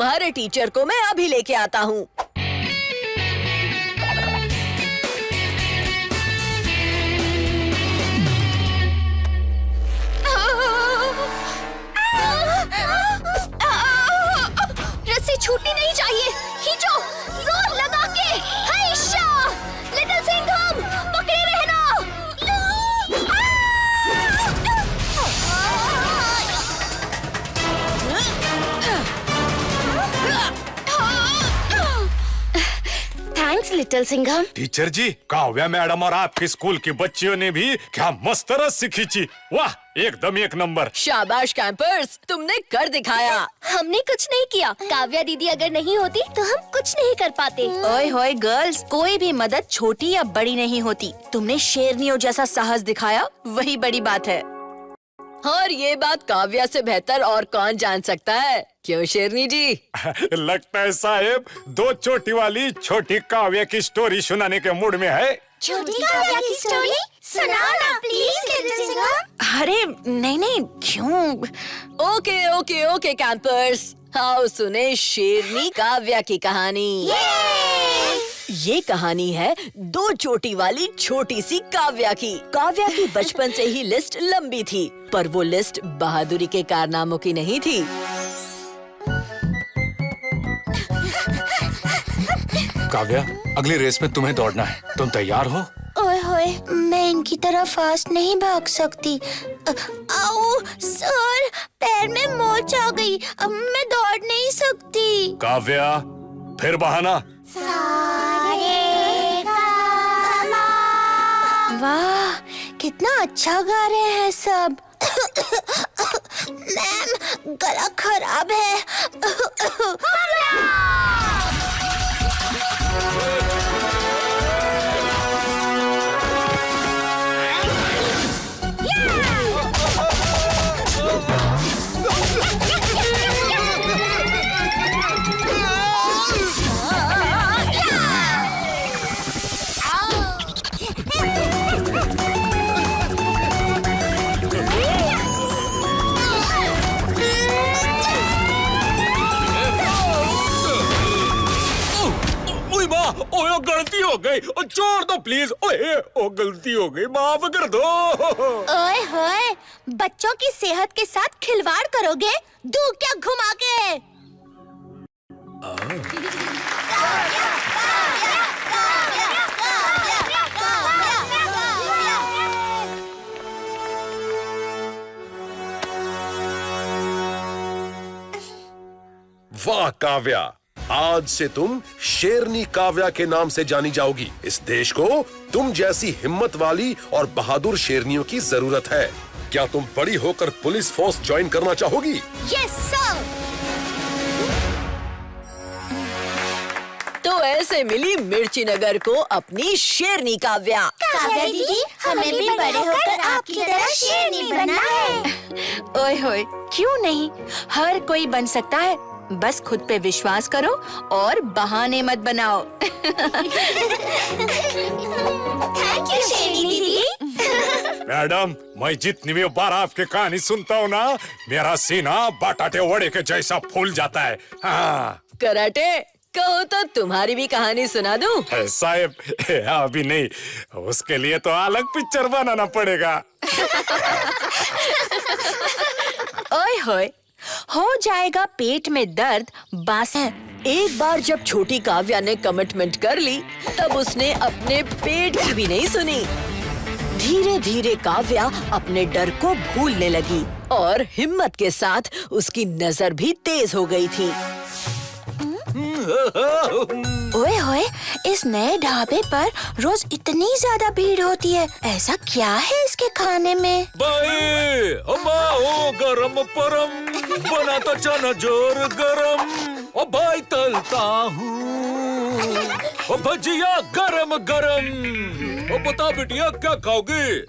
तुम्हारे टीचर को मैं अभी लेके आता हूँ। रस्सी छूटनी नहीं चाहिए। खींचो, जोर लगा के। हाइशा! लिटिल सिंघम, पकड़े रहना। Thanks little Singham. टीचर जी, काव्या मैडम और आपके स्कूल की बच्चियों ने भी क्या मस्त रस्सी खींची। वाह, एकदम एक नंबर। शाबाश कैंपर्स, तुमने कर दिखाया। हमने कुछ नहीं किया। काव्या दीदी अगर नहीं होती तो हम कुछ नहीं कर पाते। ओए होए गर्ल्स, कोई भी मदद छोटी या बड़ी नहीं होती। तुमने शेरनियों जैसा साहस दिखाया, वही बड़ी बात है। और ये बात काव्या से बेहतर और कौन जान सकता है, क्यों शेरनी जी? लगता है साहेब दो चोटी वाली छोटी काव्या की स्टोरी सुनाने के मूड में है। छोटी काव्या की स्टोरी सुनाओ ना प्लीज लिटिल सिंघम। अरे नहीं नहीं, क्यों? ओके ओके ओके कैंपर्स, आओ सुने शेरनी काव्या की कहानी। ये कहानी है दो चोटी वाली छोटी सी काव्या की। काव्या की बचपन से ही लिस्ट लंबी थी, पर वो लिस्ट बहादुरी के कारनामों की नहीं थी। काव्या, अगली रेस में तुम्हें दौड़ना है, तुम तैयार हो? ओए होए, मैं इनकी तरह फास्ट नहीं भाग सकती। आओ सर, पैर में मोच आ गई। अब मैं दौड़ नहीं सकती। काव्या, फिर बहाना। वाह, कितना अच्छा गा रहे हैं सब। मैम, गला खराब है। ओए, गलती हो गई, छोड़ दो प्लीज। ओए, ओ गलती हो गई, माफ कर दो। ओए होए, बच्चों की सेहत के साथ खिलवाड़ करोगे? दूर क्या घुमा के। वाह काव्या, आज से तुम शेरनी काव्या के नाम से जानी जाओगी। इस देश को तुम जैसी हिम्मत वाली और बहादुर शेरनियों की जरूरत है। क्या तुम बड़ी होकर पुलिस फोर्स ज्वाइन करना चाहोगी? Yes sir. तो ऐसे मिली मिर्ची नगर को अपनी शेरनी काव्या। काव्या दीदी, हमें भी बड़े होकर आपकी तरह शेरनी बनना है। ओए होए, क्यों नहीं, हर कोई बन सकता है। बस खुद पे विश्वास करो और बहाने मत बनाओ। थैंक यू शेरनी दीदी। मैडम, मैं जितनी भी बार आपकी कहानी सुनता हूँ ना, मेरा सीना बटाटे वड़े के जैसा फूल जाता है। हाँ। कराटे, कहो तो तुम्हारी भी कहानी सुना दूं? साहब, अभी नहीं, उसके लिए तो अलग पिक्चर बनाना पड़ेगा। ओए होए, हो जाएगा पेट में दर्द, बास है। एक बार जब छोटी काव्या ने कमिटमेंट कर ली, तब उसने अपने पेट की भी नहीं सुनी। धीरे धीरे काव्या अपने डर को भूलने लगी और हिम्मत के साथ उसकी नजर भी तेज हो गई थी। ओए होए, इस नए ढाबे पर रोज इतनी ज्यादा भीड़ होती है। ऐसा क्या है इसके खाने में? भाई, अम्मा गरम परम बनाता चना जोर गरम। ओ भाई तलता हूँ, ओ भजिया गरम गरम। ओ बता बिटिया, क्या खाओगी?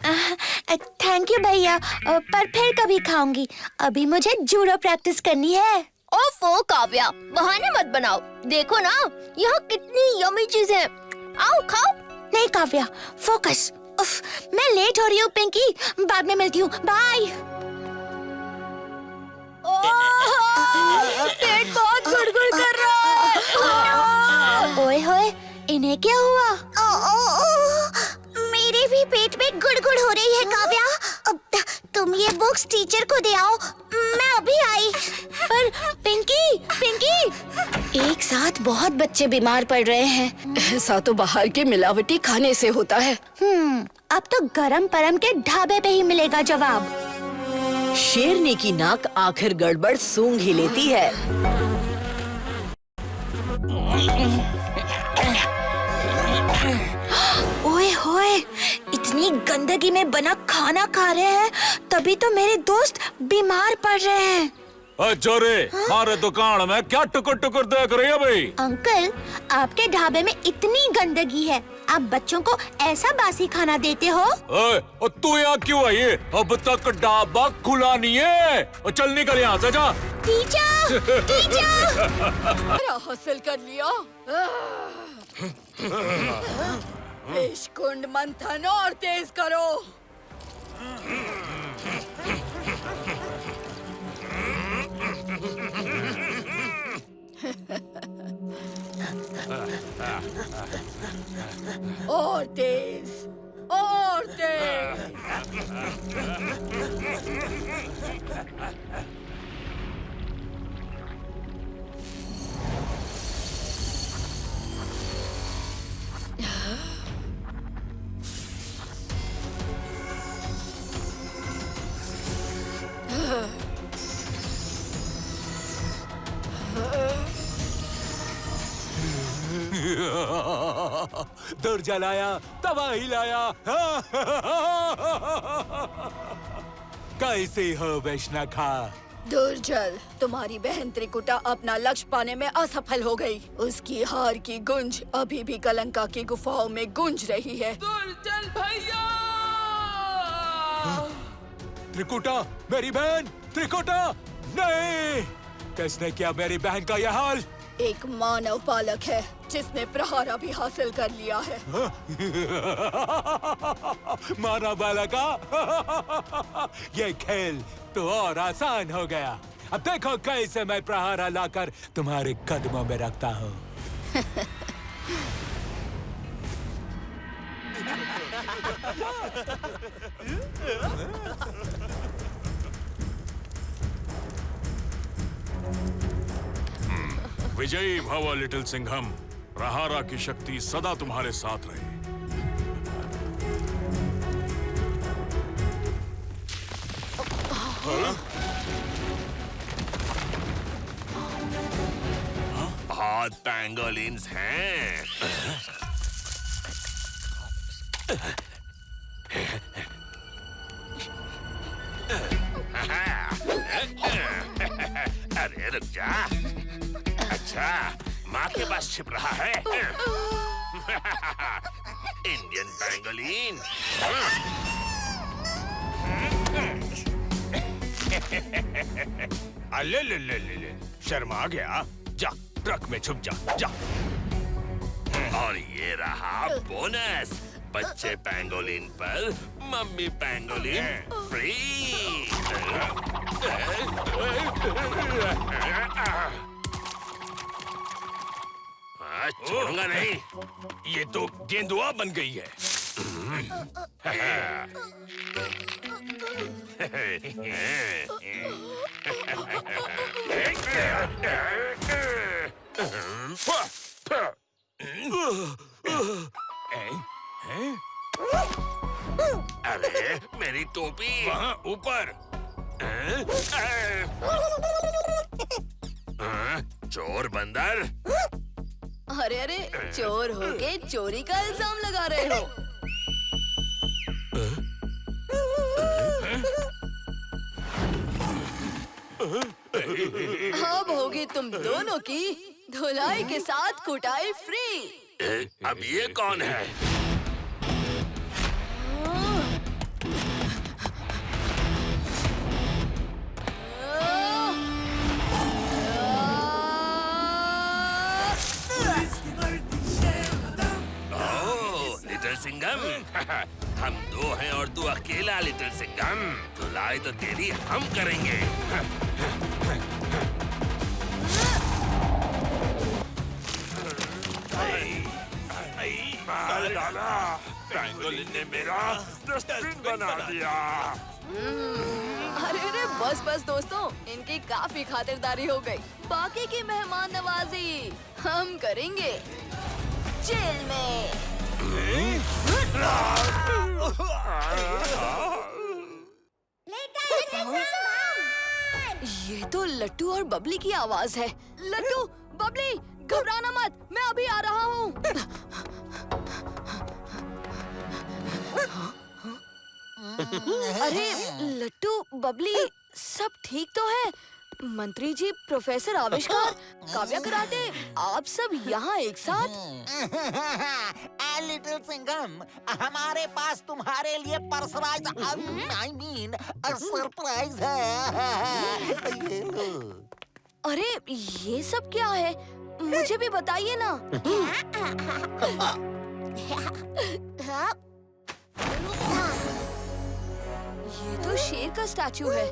थैंक यू भैया, पर फिर कभी खाऊंगी। अभी मुझे जूडो प्रैक्टिस करनी है। ओफो काव्या, बहाने मत बनाओ। देखो ना, यहाँ कितनी यम्मी चीजें हैं। आओ खाओ। नहीं काव्या, फोकस। उफ, मैं लेट हो रही हूँ पिंकी, बाद में मिलती हूँ। बाय। पेट बहुत गुड़गुड़ इन्हें क्या हुआ? मेरे भी पेट में गुड़गुड़ हो रही है काव्या। तुम ये बुक्स टीचर को दे आओ, मैं अभी आई। पर पिंकी, एक साथ बहुत बच्चे बीमार पड़ रहे हैं। ऐसा तो बाहर के मिलावटी खाने से होता है। अब तो गरम परम के ढाबे पे ही मिलेगा जवाब। शेरनी की नाक आखिर गड़बड़ सूंघ ही लेती है। ओए होए, इतनी गंदगी में बना खाना खा रहे हैं, तभी तो मेरे दोस्त बीमार पड़ रहे हैं। जोरे, हमारे दुकान में क्या टुकुर टुकुर देख रही है भाई? अंकल, आपके ढाबे में इतनी गंदगी है, आप बच्चों को ऐसा बासी खाना देते हो? और तू यहाँ क्यों आई? अब तक ढाबा खुला नहीं है। चल निकल यहाँ से, जा। Teacher, teacher! हासिल कर लिया। फिश कुंड मंथन और तेज करो। और तेज, और तेज। दर जलाया, तबाही लाया। कैसे हो वैष्णव खा? दुर्जल, तुम्हारी बहन त्रिकुटा अपना लक्ष्य पाने में असफल हो गई। उसकी हार की गूंज अभी भी कलंका की गुफाओं में गूंज रही है। दुर्जल भैया! त्रिकुटा, मेरी बहन त्रिकुटा! नहीं, किसने किया मेरी बहन का यह हाल? एक मानव पालक है जिसने प्रहारा भी हासिल कर लिया है। मानव बालका? ये खेल तो और आसान हो गया। अब देखो कैसे मैं प्रहारा लाकर तुम्हारे कदमों में रखता हूँ। विजयी भव लिटिल सिंघम। प्रहारा की शक्ति सदा तुम्हारे साथ रहे। बहुत पैंगोलिन्स हैं। अरे रुक जा। अच्छा, माँ के पास छिप रहा है। Indian pangolin. ले ले ले ले ले, शर्मा गया। जा, ट्रक में छुप जा, जा। और ये रहा बोनस। बच्चे पैंगोलिन पर मम्मी पैंगोलिन फ्री। छोड़ूंगा नहीं। ये तो गेंदुआ बन गई है। अरे मेरी टोपी वहाँ ऊपर। चोर बंदर। अरे अरे, चोर होके चोरी का इल्जाम लगा रहे हो। अब होगी तुम दोनों की धुलाई के साथ कुटाई फ्री। अब ये कौन है? लिटिल सिंघम। हम दो हैं और तू अकेला लिटिल सिंघम। धुलाई तो तेरी हम करेंगे। मार डाला। पेंगोलिन ने मेरा डस्टबिन बना दिया। अरे अरे बस बस दोस्तों, इनकी काफी खातिरदारी हो गई। बाकी की मेहमान नवाजी हम करेंगे जेल में। ये तो लट्टू और बबली की आवाज है। लट्टू, बबली, घबराना मत, मैं अभी आ रहा हूँ। अरे लट्टू, बबली, सब ठीक तो है? मंत्री जी, प्रोफेसर आविष्कार, काव्या कराटे, आप सब यहाँ एक साथ? लिटिल सिंघम, हमारे पास तुम्हारे लिए सरप्राइज है। ये लो। अरे ये सब क्या है? मुझे भी बताइए ना। ये तो शेर का स्टैचू है।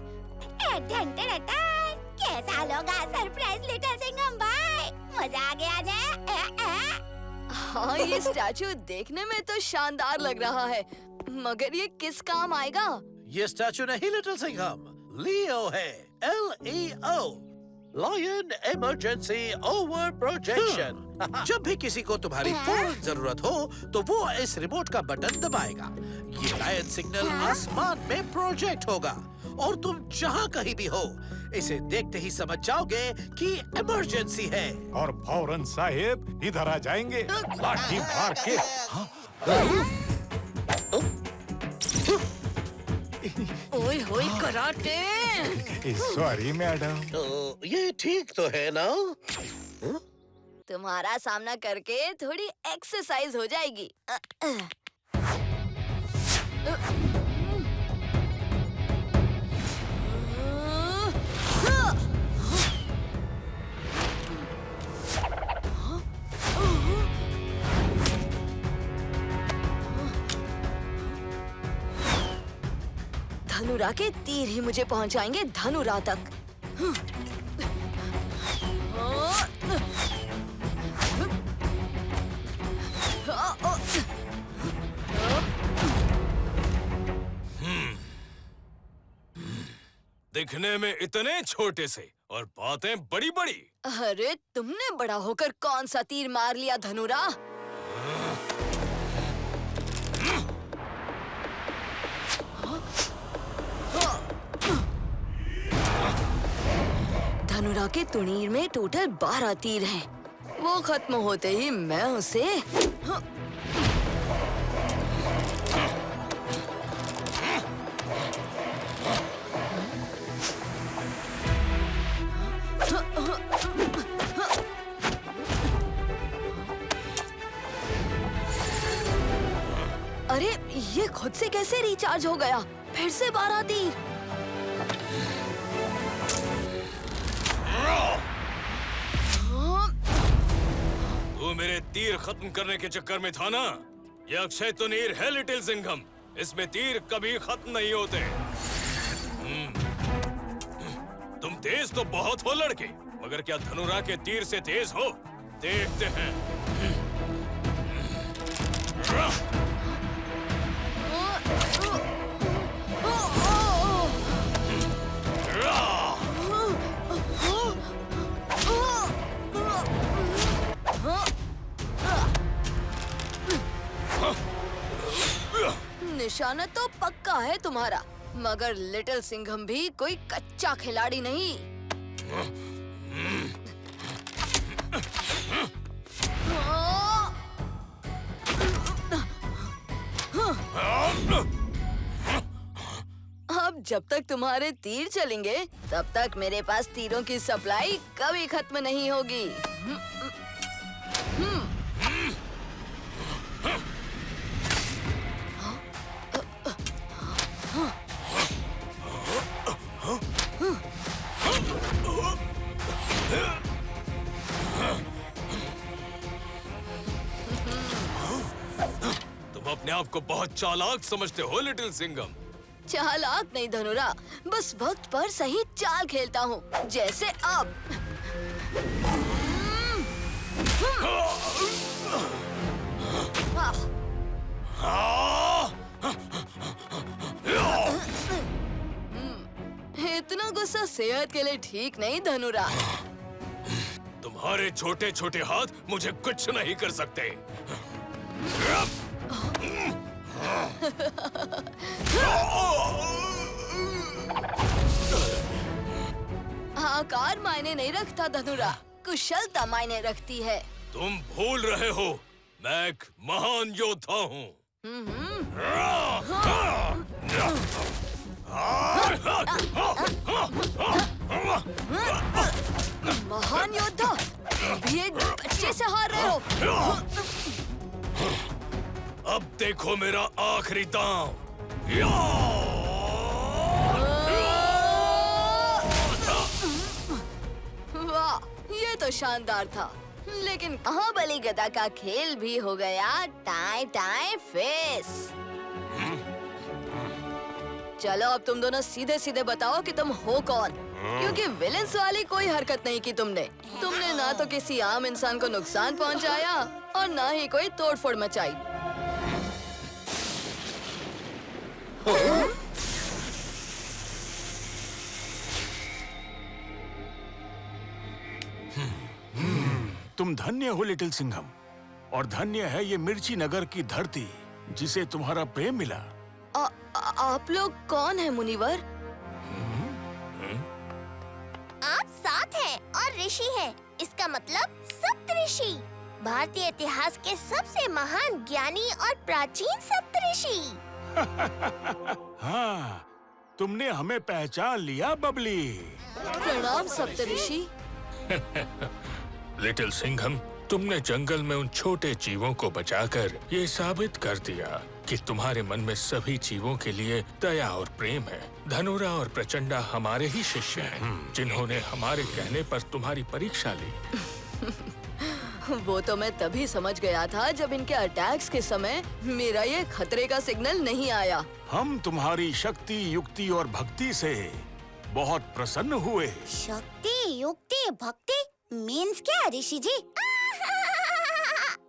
कैसा लोगा सरप्राइज लिटिल सिंघम भाई, मजा आ गया ना? हाँ, ये स्टैचू देखने में तो शानदार लग रहा है, मगर ये किस काम आएगा? ये स्टैचू नहीं लिटिल सिंघम, लियो है, LEO, lion emergency over projection. जब भी किसी को तुम्हारी फौरन जरूरत हो तो वो इस रिमोट का बटन दबाएगा। ये लायन सिग्नल आसमान में प्रोजेक्ट होगा और तुम जहाँ कहीं भी हो, इसे देखते ही समझ जाओगे कि इमरजेंसी है। और फौरन साहेब इधर आ जाएंगे, लाठी मार के। ओए होए कराटे। Sorry madam. तो ये ठीक तो है ना? तुम्हारा सामना करके थोड़ी एक्सरसाइज हो जाएगी। धनुरा के तीर ही मुझे पहुंचाएंगे धनुरा तक। दिखने में इतने छोटे से और बातें बड़ी बड़ी। अरे तुमने बड़ा होकर कौन सा तीर मार लिया धनुरा? धनुरा के तुणीर में टोटल 12 तीर हैं। वो खत्म होते ही मैं उसे अरे ये खुद से कैसे रिचार्ज हो गया? फिर से 12 तीर। तू मेरे तीर खत्म करने के चक्कर में था ना? ये अक्षय तुनीर है लिटिल सिंघम, इसमें तीर कभी खत्म नहीं होते। तुम तेज तो बहुत हो लड़के, मगर क्या धनुरा के तीर से तेज हो? देखते हैं। निशाना तो पक्का है तुम्हारा, मगर लिटिल सिंघम भी कोई कच्चा खिलाड़ी नहीं। अब जब तक तुम्हारे तीर चलेंगे, तब तक मेरे पास तीरों की सप्लाई कभी खत्म नहीं होगी। तुम अपने आप को बहुत चालाक समझते हो लिटिल सिंघम। चालाक नहीं धनुरा, बस वक्त पर सही चाल खेलता हूँ, जैसे अब। सेहत के लिए ठीक नहीं धनुरा। तुम्हारे छोटे छोटे हाथ मुझे कुछ नहीं कर सकते। आकार मायने नहीं रखता धनुरा, कुशलता मायने रखती है। तुम भूल रहे हो, मैं एक महान योद्धा हूँ। महान योद्धा, भी एक बच्चे से हार रहे हो। अब देखो मेरा आखिरी दांव। वाह, ये तो शानदार था। लेकिन महाबली गदा का खेल भी हो गया टाई टाई फेस। चलो अब तुम दोनों सीधे सीधे बताओ कि तुम हो कौन, क्योंकि विलेंस वाली कोई हरकत नहीं की तुमने ना तो किसी आम इंसान को नुकसान पहुंचाया और ना ही कोई तोड़फोड़ मचाई। तुम धन्य हो लिटिल सिंघम, और धन्य है ये मिर्ची नगर की धरती जिसे तुम्हारा प्रेम मिला। आप लोग कौन है मुनिवर? आप सात हैं और ऋषि हैं। इसका मतलब सप्तऋषि, भारतीय इतिहास के सबसे महान ज्ञानी और प्राचीन सप्तऋषि। हाँ, तुमने हमें पहचान लिया बबली। प्रणाम सप्तऋषि। लिटिल सिंघम, तुमने जंगल में उन छोटे जीवों को बचाकर ये साबित कर दिया कि तुम्हारे मन में सभी जीवों के लिए दया और प्रेम है। धनुरा और प्रचंडा हमारे ही शिष्य हैं, जिन्होंने हमारे कहने पर तुम्हारी परीक्षा ली। वो तो मैं तभी समझ गया था जब इनके अटैक्स के समय मेरा ये खतरे का सिग्नल नहीं आया। हम तुम्हारी शक्ति, युक्ति और भक्ति से बहुत प्रसन्न हुए। शक्ति, युक्ति, भक्ति मीन्स क्या ऋषि जी?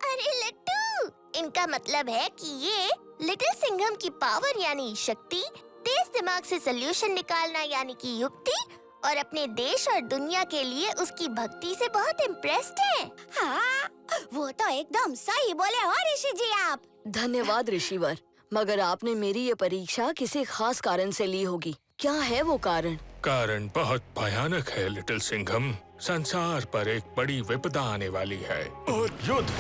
अरे लट्टू, इनका मतलब है कि ये लिटिल सिंघम की पावर यानी शक्ति, तेज दिमाग से सोल्यूशन निकालना यानी कि युक्ति, और अपने देश और दुनिया के लिए उसकी भक्ति से बहुत इम्प्रेस्ड हैं। हाँ, वो तो एकदम सही बोले हो ऋषि जी आप। धन्यवाद ऋषिवर, मगर आपने मेरी ये परीक्षा किसी खास कारण से ली होगी। क्या है वो कारण? कारण बहुत भयानक है लिटिल सिंघम। संसार पर एक बड़ी विपदा आने वाली है। और युद्ध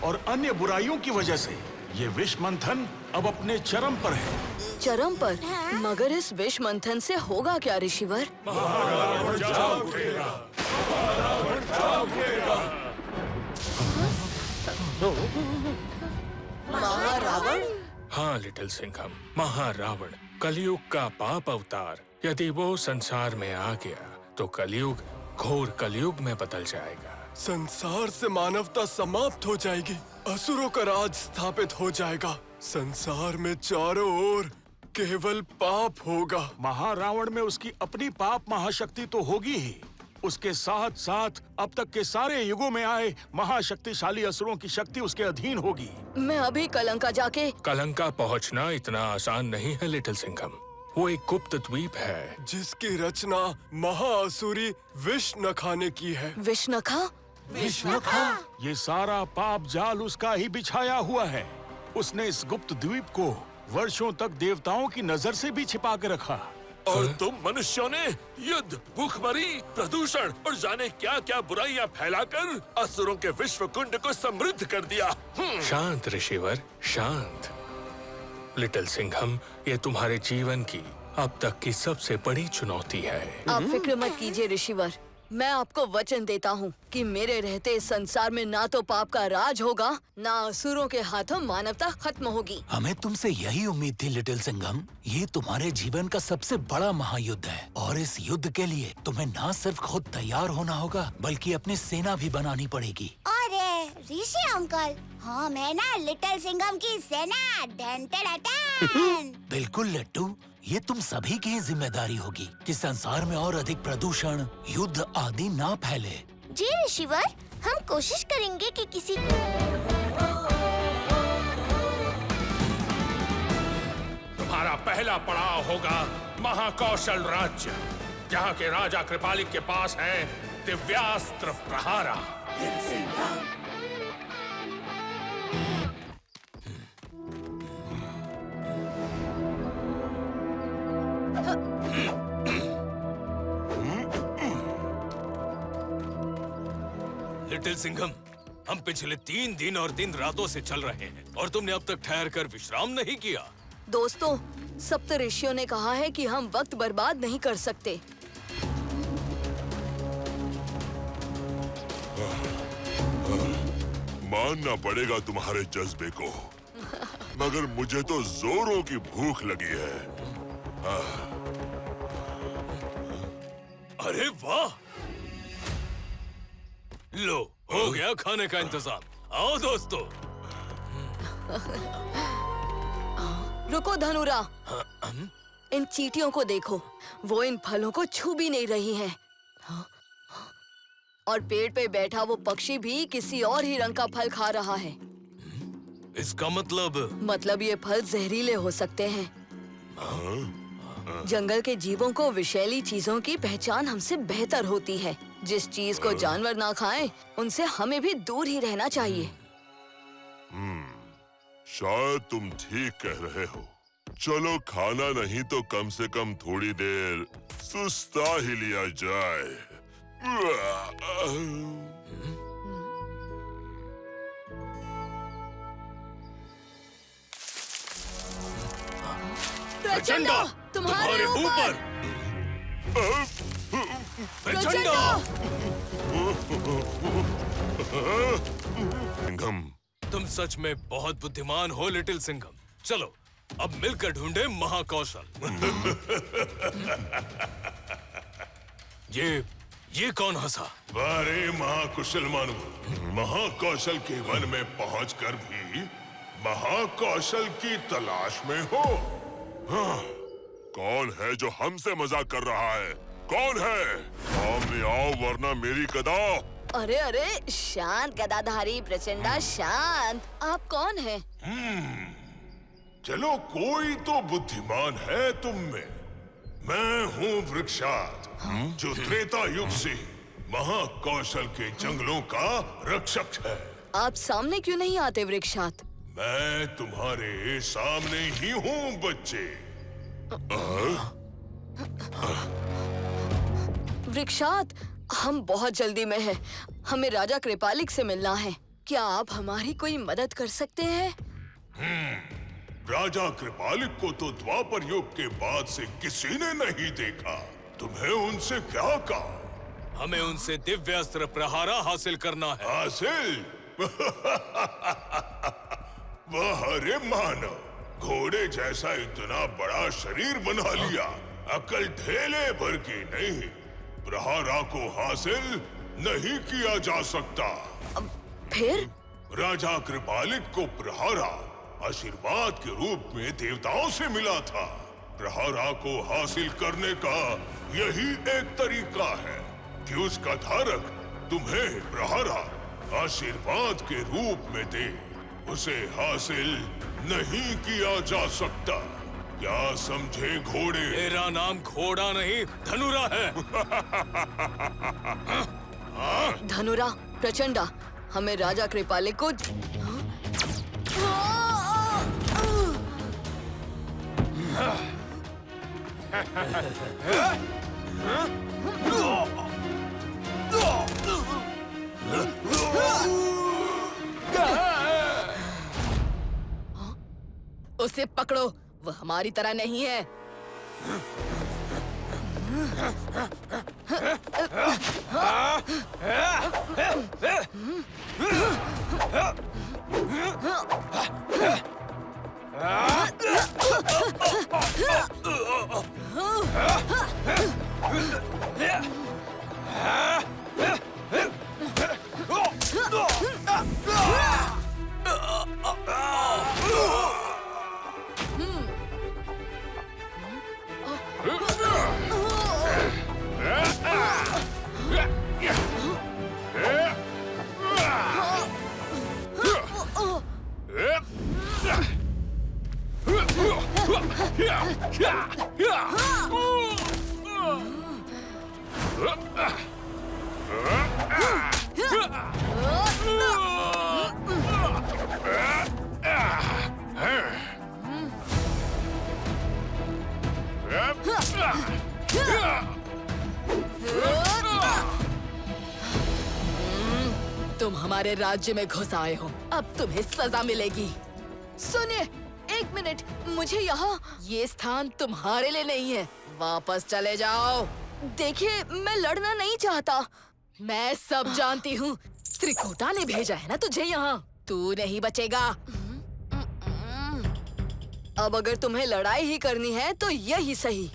और अन्य बुराइयों की वजह से ये विष मंथन अब अपने चरम पर है। चरम पर? मगर इस विष मंथन से होगा क्या ऋषिवर? महारावण? हाँ लिटिल सिंघम, महारावण कलयुग का पाप अवतार। यदि वो संसार में आ गया तो कलयुग घोर कलयुग में बदल जाएगा। संसार से मानवता समाप्त हो जाएगी, असुरों का राज स्थापित हो जाएगा। संसार में चारों ओर केवल पाप होगा। महारावण में उसकी अपनी पाप महाशक्ति तो होगी ही, उसके साथ साथ अब तक के सारे युगों में आए महाशक्तिशाली असुरों की शक्ति उसके अधीन होगी। मैं अभी कलंका जाके। कलंका पहुंचना इतना आसान नहीं है लिटिल सिंघम। वो एक गुप्त द्वीप है जिसकी रचना महाअसुरी विष्णुखाने की है। विष्णुखा? विष्णुखा? ये सारा पाप जाल उसका ही बिछाया हुआ है। उसने इस गुप्त द्वीप को वर्षों तक देवताओं की नजर से भी छिपा के रखा। और तुम मनुष्यों ने युद्ध, भूखमरी, प्रदूषण और जाने क्या क्या बुराइयां फैलाकर असुरों के विश्व कुंड को समृद्ध कर दिया। शांत ऋषिवर, शांत। लिटिल सिंघम, ये तुम्हारे जीवन की अब तक की सबसे बड़ी चुनौती है। आप फिक्र मत कीजिए ऋषिवर, मैं आपको वचन देता हूँ कि मेरे रहते इस संसार में ना तो पाप का राज होगा, ना असुरों के हाथों मानवता खत्म होगी। हमें तुमसे यही उम्मीद थी लिटिल सिंघम। ये तुम्हारे जीवन का सबसे बड़ा महायुद्ध है, और इस युद्ध के लिए तुम्हें न सिर्फ खुद तैयार होना होगा बल्कि अपनी सेना भी बनानी पड़ेगी। अरे ऋषि अंकल, हाँ मैं ना लिटिल सिंघम की सेना बिल्कुल लट्टू, ये तुम सभी की जिम्मेदारी होगी कि संसार में और अधिक प्रदूषण, युद्ध आदि ना फैले। जी ऋषिवर, हम कोशिश करेंगे कि किसी तुम्हारा पहला पड़ाव होगा महाकौशल राज्य। जहाँ के राजा कृपालिक के पास है दिव्यास्त्र प्रहारा। लिटिल सिंघम, हम पिछले 3 दिन और 3 रातों से चल रहे हैं और तुमने अब तक ठहर कर विश्राम नहीं किया। दोस्तों, सप्तऋषियों ने कहा है कि हम वक्त बर्बाद नहीं कर सकते। मानना पड़ेगा तुम्हारे जज्बे को, मगर मुझे तो जोरों की भूख लगी है। अरे वाह! लो, हो गया खाने का इंतजाम। आओ दोस्तों। रुको धनुरा, इन चींटियों को देखो, वो इन फलों को छू भी नहीं रही हैं। और पेड़ पे बैठा वो पक्षी भी किसी और ही रंग का फल खा रहा है। इसका मतलब ये फल जहरीले हो सकते हैं। जंगल के जीवों को विषैली चीजों की पहचान हमसे बेहतर होती है। जिस चीज को जानवर ना खाएं, उनसे हमें भी दूर ही रहना चाहिए। शायद तुम ठीक कह रहे हो। चलो, खाना नहीं तो कम से कम थोड़ी देर सुस्ता ही लिया जाए। प्रचंडा, तुम्हारे ऊपर! प्रचंडा! सिंघम, तुम सच में बहुत बुद्धिमान हो लिटिल सिंघम। चलो, अब मिलकर ढूंढे महाकौशल। ये कौन हंसा? अरे महाकुशल मानव, महाकौशल के वन में पहुंचकर भी महाकौशल की तलाश में हो। हाँ, कौन है जो हमसे मजाक कर रहा है? कौन है? सामने आओ वरना मेरी गदा। अरे अरे, शांत गदाधारी प्रचंडा, शांत। आप कौन हैं? चलो, कोई तो बुद्धिमान है तुम में। मैं हूँ वृक्षात, जो त्रेता युग से महाकौशल के जंगलों का रक्षक है। आप सामने क्यों नहीं आते वृक्षात? मैं तुम्हारे सामने ही हूँ बच्चे। वृक्षात, हम बहुत जल्दी में हैं। हमें राजा कृपालिक से मिलना है। क्या आप हमारी कोई मदद कर सकते हैं? राजा कृपालिक को तो द्वापर युग के बाद से किसी ने नहीं देखा। तुम्हें उनसे क्या काम? हमें उनसे दिव्यास्त्र प्रहारा हासिल करना है। हासिल? वाह रे मानव, घोड़े जैसा इतना बड़ा शरीर बना लिया, अकल ढेले भर की नहीं। प्रहारा को हासिल नहीं किया जा सकता। फिर? राजा कृपालिक को प्रहारा आशीर्वाद के रूप में देवताओं से मिला था। प्रहारा को हासिल करने का यही एक तरीका है कि उसका धारक तुम्हें प्रहारा आशीर्वाद के रूप में दे। उसे हासिल नहीं किया जा सकता। क्या समझे घोड़े? मेरा नाम घोड़ा नहीं, धनुरा है। धनुरा, प्रचंडा, हमें राजा कृपालिक को उसे पकड़ो, वो हमारी तरह नहीं है। तुम हमारे राज्य में घुस आए हो, अब तुम्हें सजा मिलेगी। सुनिए, एक मिनट, मुझे यहाँ, ये स्थान तुम्हारे लिए नहीं है, वापस चले जाओ। देखिए, मैं लड़ना नहीं चाहता। मैं सब जानती हूँ, त्रिकुटा ने भेजा है ना तुझे यहाँ, तू नहीं बचेगा। अब अगर तुम्हें लड़ाई ही करनी है तो यही सही।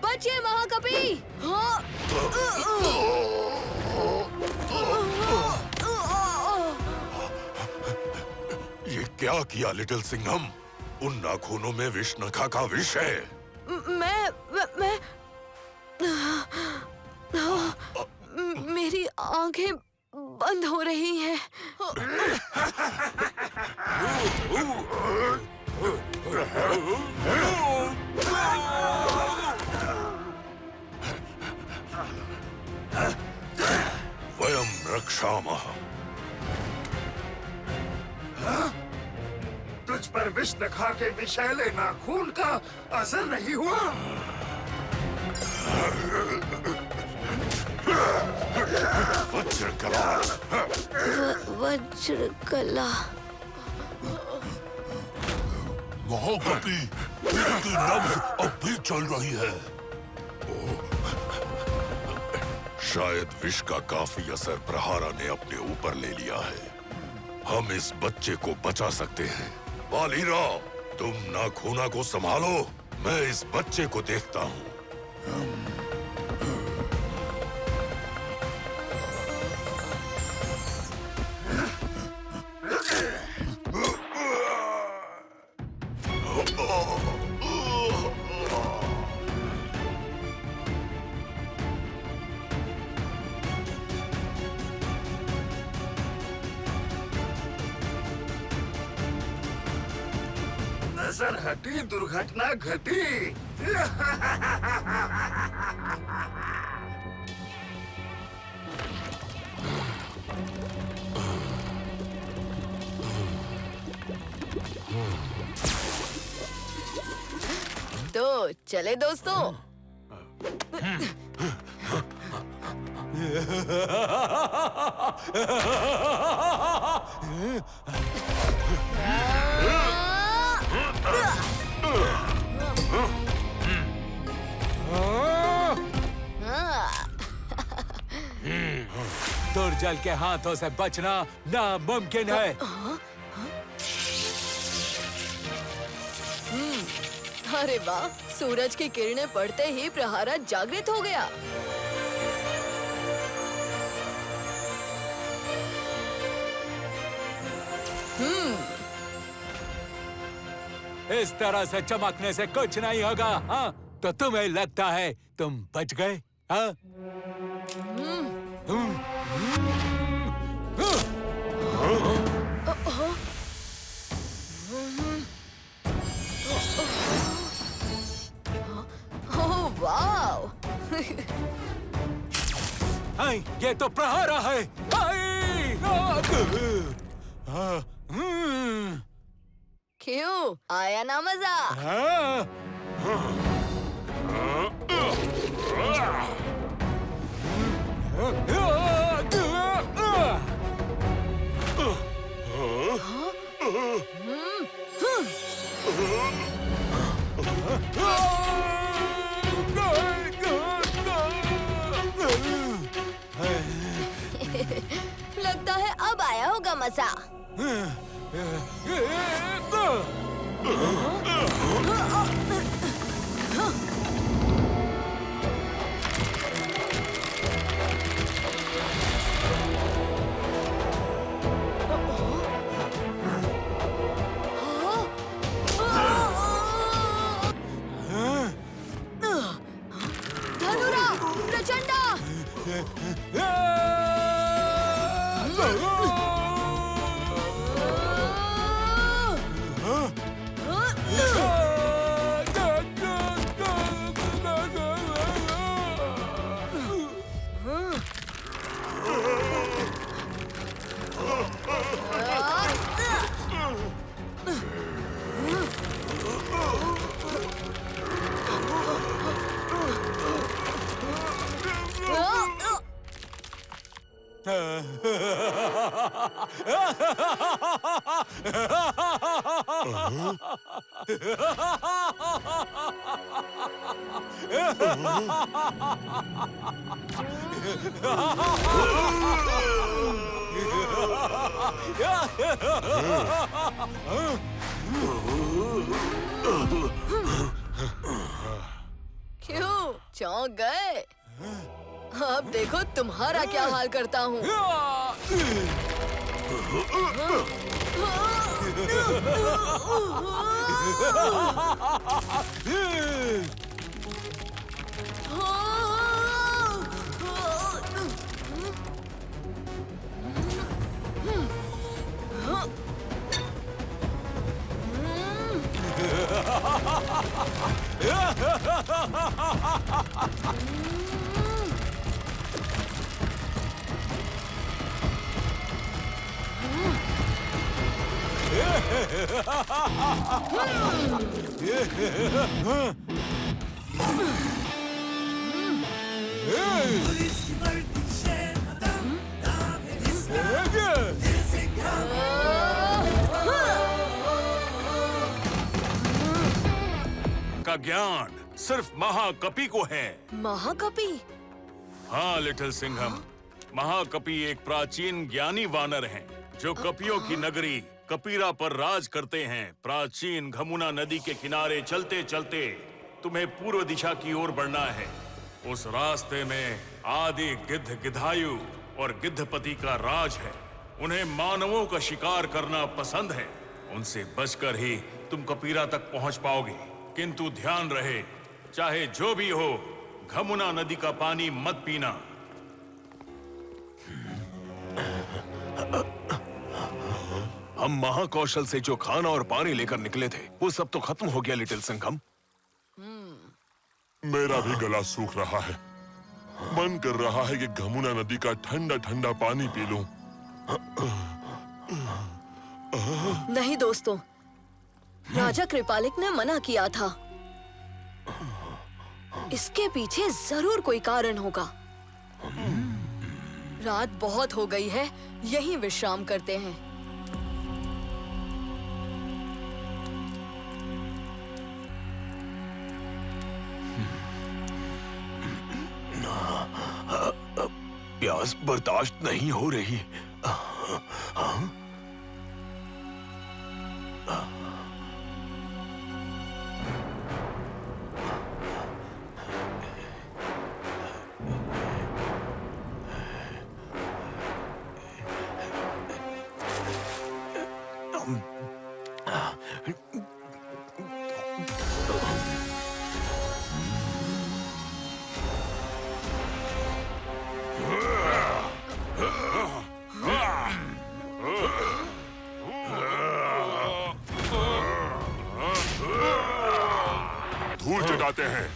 बचिए महाकपि। ये क्या किया लिटिल सिंघम? उन नाखूनों में विषनखा का विष है। मैं मेरी आंखें बंद हो रही हैं। वयम रक्षामः। तुझ पर विषनखा के विषैले नाखून का असर नहीं हुआ? वज्रकला। वज्रकला। महाकपि, इसकी नब्ज अब भी चल रही है। शायद विष का काफी असर प्रहारा ने अपने ऊपर ले लिया है। हम इस बच्चे को बचा सकते हैं। बालीरा, तुम नाखूना को संभालो, मैं इस बच्चे को देखता हूँ। नजर हटी, दुर्घटना घटी। तो चले दोस्तों। दुर्जल के हाथों से बचना नामुमकिन है। अरे वाह, सूरज की किरणें पड़ते ही प्रहारा जागृत हो गया। इस तरह से चमकने से कुछ नहीं होगा। हाँ, तो तुम्हें लगता है तुम बच गए? हाँ? ये तो प्रहारा है। क्यों, आया ना मजा? लगता है अब आया होगा मजा। धनुरा, प्रचंडा। क्यों चौंक गए? अब देखो तुम्हारा क्या हाल करता हूँ। का ज्ञान सिर्फ महाकपि को है। महाकपि? हाँ लिटिल सिंघम, महाकपि एक प्राचीन ज्ञानी वानर हैं जो कपियों की नगरी कपीरा पर राज करते हैं। प्राचीन घमुना नदी के किनारे चलते चलते तुम्हें पूर्व दिशा की ओर बढ़ना है। उस रास्ते में आदि गिद्ध गिधायु और गिद्धपति का राज है। उन्हें मानवों का शिकार करना पसंद है। उनसे बचकर ही तुम कपीरा तक पहुंच पाओगे। किंतु ध्यान रहे, चाहे जो भी हो, घमुना नदी का पानी मत पीना। हम महाकौशल से जो खाना और पानी लेकर निकले थे वो सब तो खत्म हो गया लिटिल सिंघम। मेरा भी गला सूख रहा है। मन कर रहा है कि घमुना नदी का ठंडा ठंडा पानी पी लूं। नहीं दोस्तों, राजा कृपालिक ने मना किया था। इसके पीछे जरूर कोई कारण होगा। रात बहुत हो गई है, यहीं विश्राम करते हैं। प्यास बर्दाश्त नहीं हो रही। धूल जगाते हैं।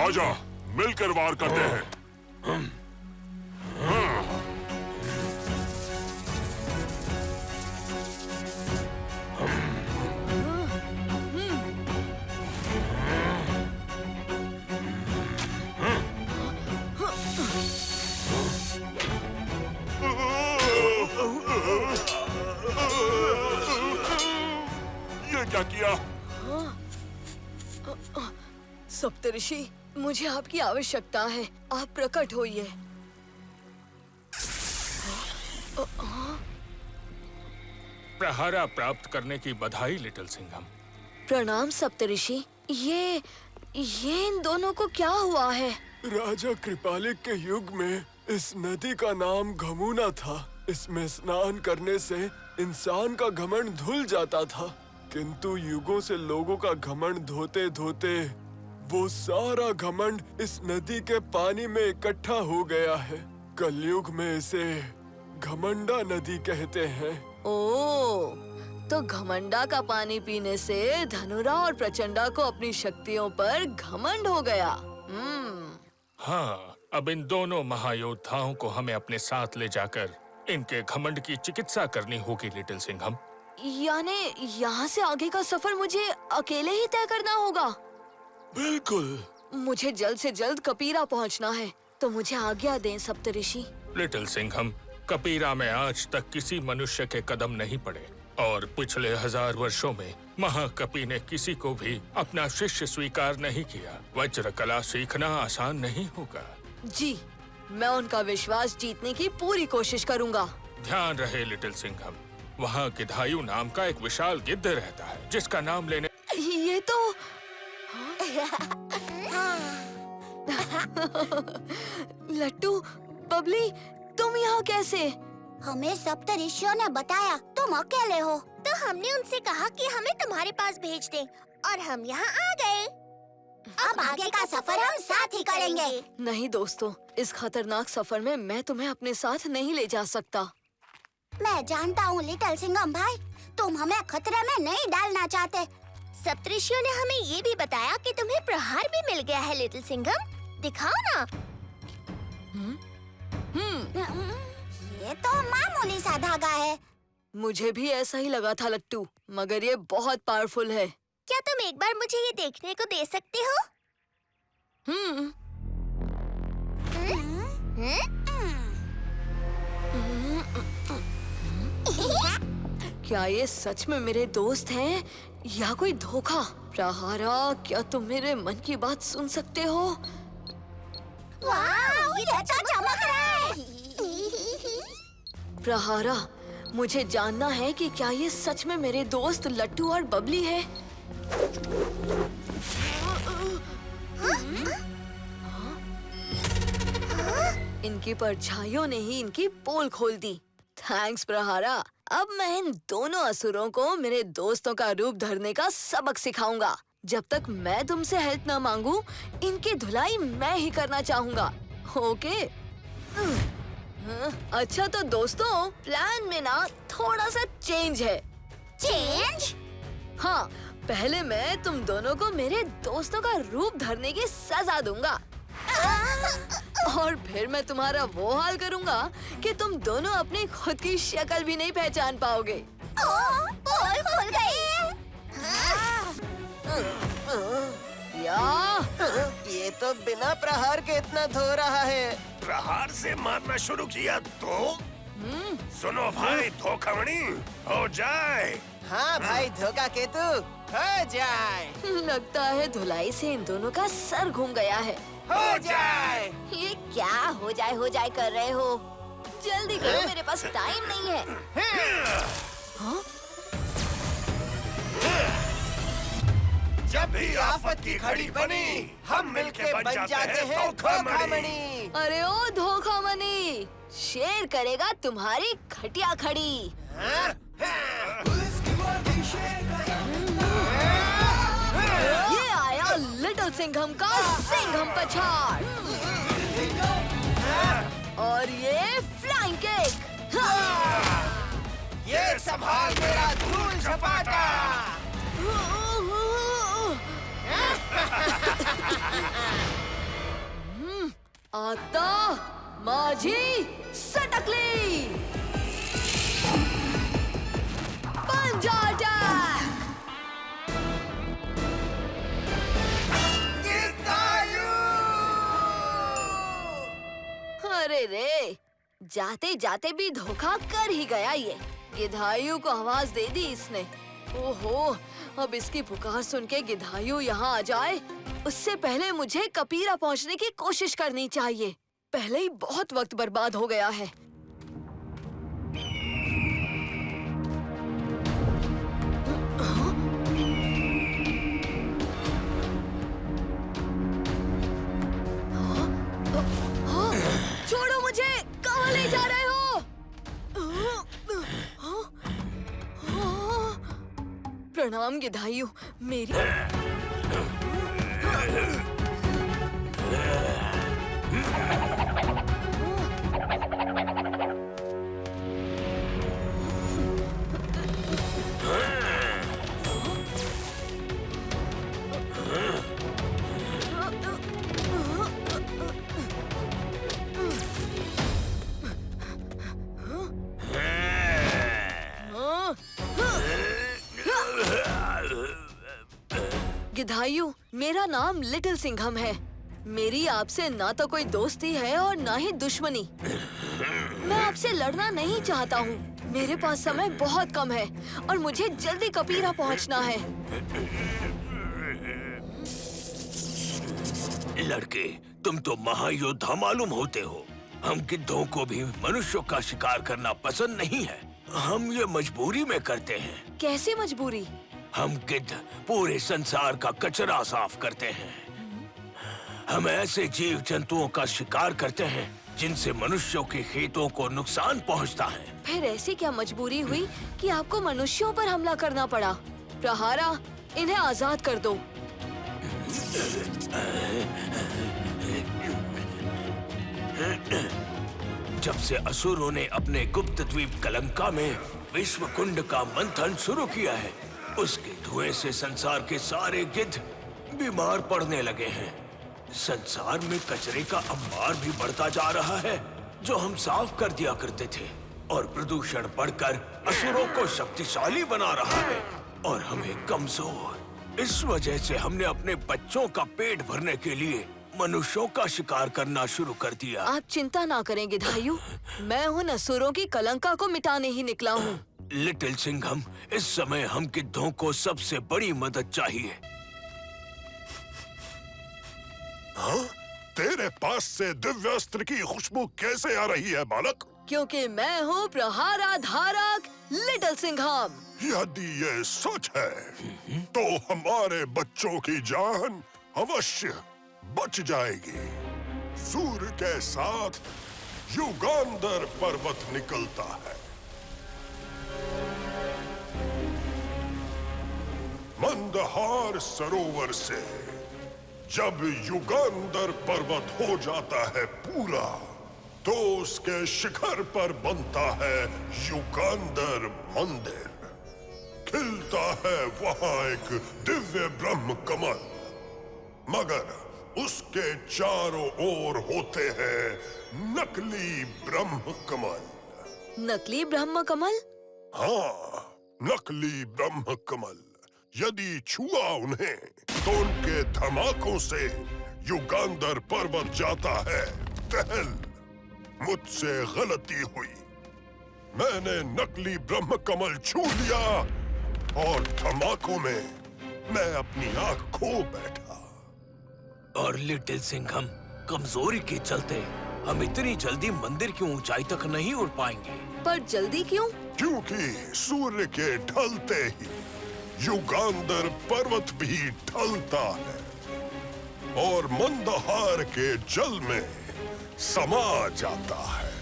आजा, मिलकर वार करते हैं। ये क्या किया? सप्तऋषि, मुझे आपकी आवश्यकता है। आप प्रकट होइए। प्रहारा प्राप्त करने की बधाई लिटिल सिंघम। प्रणाम सप्तऋषि। ये इन दोनों को क्या हुआ है? राजा कृपालिक के युग में इस नदी का नाम घमुना था। इसमें स्नान करने से इंसान का घमंड धुल जाता था, किंतु युगों से लोगों का घमंड धोते धोते वो सारा घमंड इस नदी के पानी में इकट्ठा हो गया है। कलयुग में इसे घमंडा नदी कहते हैं। ओह, तो घमंडा का पानी पीने से धनुरा और प्रचंडा को अपनी शक्तियों पर घमंड हो गया। हाँ, अब इन दोनों महायोद्धाओं को हमें अपने साथ ले जाकर इनके घमंड की चिकित्सा करनी होगी लिटिल सिंघम। यानी यहाँ से आगे का सफर मुझे अकेले ही तय करना होगा? बिल्कुल। मुझे जल्द से जल्द कपीरा पहुँचना है। तो मुझे आज्ञा दें सप्तऋषि। लिटिल सिंघम, कपीरा में आज तक किसी मनुष्य के कदम नहीं पड़े और पिछले 1000 वर्षों में महाकपि ने किसी को भी अपना शिष्य स्वीकार नहीं किया। वज्र कला सीखना आसान नहीं होगा। जी, मैं उनका विश्वास जीतने की पूरी कोशिश करूंगा। ध्यान रहे लिटिल सिंघम, वहाँ गिधायु नाम का एक विशाल गिद्ध रहता है जिसका नाम लेने ये तो लट्टू, बबली, तुम यहाँ कैसे? हमें सप्तऋषियों ने बताया तुम अकेले हो, तो हमने उनसे कहा कि हमें तुम्हारे पास भेज दें और हम यहाँ आ गए। अब आगे का सफर हम साथ ही करेंगे। नहीं दोस्तों, इस खतरनाक सफर में मैं तुम्हें अपने साथ नहीं ले जा सकता। मैं जानता हूँ लिटिल सिंघम भाई, तुम हमें खतरे में नहीं डालना चाहते। सप्तऋषियों ने हमें ये भी बताया कि तुम्हें प्रहार भी मिल गया है लिटिल सिंघम, दिखाओ ना। ये तो मामूली सा धागा है। मुझे भी ऐसा ही लगा था लट्टू, मगर ये बहुत पावरफुल है। क्या तुम एक बार मुझे ये देखने को दे सकते हो? क्या ये सच में मेरे दोस्त हैं या कोई धोखा? प्रहारा, क्या तुम मेरे मन की बात सुन सकते हो? वाह, ये तो चमक रहा है। प्रहारा, मुझे जानना है कि क्या ये सच में मेरे दोस्त लट्टू और बबली है? इनकी परछाइयों ने ही इनकी पोल खोल दी। थैंक्स प्रहारा। अब मैं इन दोनों असुरों को मेरे दोस्तों का रूप धरने का सबक सिखाऊंगा। जब तक मैं तुमसे हेल्प ना मांगू, इनकी धुलाई मैं ही करना चाहूंगा। ओके? अच्छा तो दोस्तों, प्लान में ना थोड़ा सा चेंज है। चेंज? हाँ, पहले मैं तुम दोनों को मेरे दोस्तों का रूप धरने की सजा दूंगा और फिर मैं तुम्हारा वो हाल करूंगा कि तुम दोनों अपनी खुद की शक्ल भी नहीं पहचान पाओगे। पोल खुल गई। ये तो बिना प्रहार के इतना धो रहा है। प्रहार से मारना शुरू किया तो? सुनो भाई धोखावणी, हो जाए। हाँ भाई धोखा केतु, हो जाए। लगता है धुलाई से इन दोनों का सर घूम गया है। हो जाए। ये क्या हो जाए कर रहे हो? जल्दी करो, मेरे पास टाइम नहीं है। हाँ? जब भी आफत की घड़ी बनी, हम मिलके बन जाते हैं धोखामणी। अरे ओ धोखामणी, शेर करेगा तुम्हारी खटिया खड़ी। ये आया लिटिल सिंघम का सिंघम पछाड़ और ये फ्लाइंग किक। ये संभाल मेरा धूल झपाटा। आता माझी सटकली। पंजा अटैक। अरे रे, जाते जाते भी धोखा कर ही गया ये। गिधायु को आवाज दे दी इसने। ओहो, अब इसकी पुकार सुन के गिधायु यहाँ आ जाए, उससे पहले मुझे कपीरा पहुँचने की कोशिश करनी चाहिए। पहले ही बहुत वक्त बर्बाद हो गया है। छोड़ो मुझे, कहाँ ले जा रहे हो? प्रणाम गिधायु, मेरी गिधायु, मेरा नाम लिटिल सिंघम है। मेरी आपसे ना तो कोई दोस्ती है और ना ही दुश्मनी। मैं आपसे लड़ना नहीं चाहता हूँ। मेरे पास समय बहुत कम है और मुझे जल्दी कपीरा पहुँचना है। लड़के, तुम तो महायोद्धा मालूम होते हो। हम गिद्धों को भी मनुष्यों का शिकार करना पसंद नहीं है। हम ये मजबूरी में करते हैं। कैसी मजबूरी? हम गिद्ध पूरे संसार का कचरा साफ करते हैं। हम ऐसे जीव जंतुओं का शिकार करते हैं जिनसे मनुष्यों के खेतों को नुकसान पहुंचता है। फिर ऐसी क्या मजबूरी हुई कि आपको मनुष्यों पर हमला करना पड़ा? प्रहारा, इन्हें आजाद कर दो। जब से असुरों ने अपने गुप्त द्वीप कलंका में विश्व कुंड का मंथन शुरू किया है, उसके धुएं से संसार के सारे गिद्ध बीमार पड़ने लगे हैं। संसार में कचरे का अंबार भी बढ़ता जा रहा है जो हम साफ कर दिया करते थे, और प्रदूषण बढ़कर असुरों को शक्तिशाली बना रहा है और हमें कमजोर। इस वजह से हमने अपने बच्चों का पेट भरने के लिए मनुष्यों का शिकार करना शुरू कर दिया। आप चिंता ना करें गिधायु, मैं उन असुरों की कलंका को मिटाने ही निकला हूँ। लिटिल सिंघम, इस समय हम गिद्धों को सबसे बड़ी मदद चाहिए। हाँ? तेरे पास से दिव्यास्त्र की खुशबू कैसे आ रही है बालक? क्योंकि मैं हूँ प्रहारा धारक लिटिल सिंघम। यदि ये सच है तो हमारे बच्चों की जान अवश्य बच जाएगी। सूर्य के साथ युगांधर पर्वत निकलता है। मंदहार सरोवर से जब युगांधर पर्वत हो जाता है पूरा, तो उसके शिखर पर बनता है युगांधर मंदिर। खिलता है वहां एक दिव्य ब्रह्म कमल, मगर उसके चारों ओर होते हैं नकली ब्रह्म कमल। नकली ब्रह्म कमल? हाँ, नकली ब्रह्म कमल। यदि छुआ उन्हें तो उनके धमाकों से युगांधर पर्वत जाता है टहल। मुझसे गलती हुई, मैंने नकली ब्रह्म कमल छू लिया और धमाकों में मैं अपनी आंख खो बैठा। और लिटिल सिंघम, कमजोरी के चलते हम इतनी जल्दी मंदिर की ऊंचाई तक नहीं उड़ पाएंगे। पर जल्दी क्यों? क्योंकि सूर्य के ढलते ही युगांधर पर्वत भी ढलता है और मंदहार के जल में समा जाता है।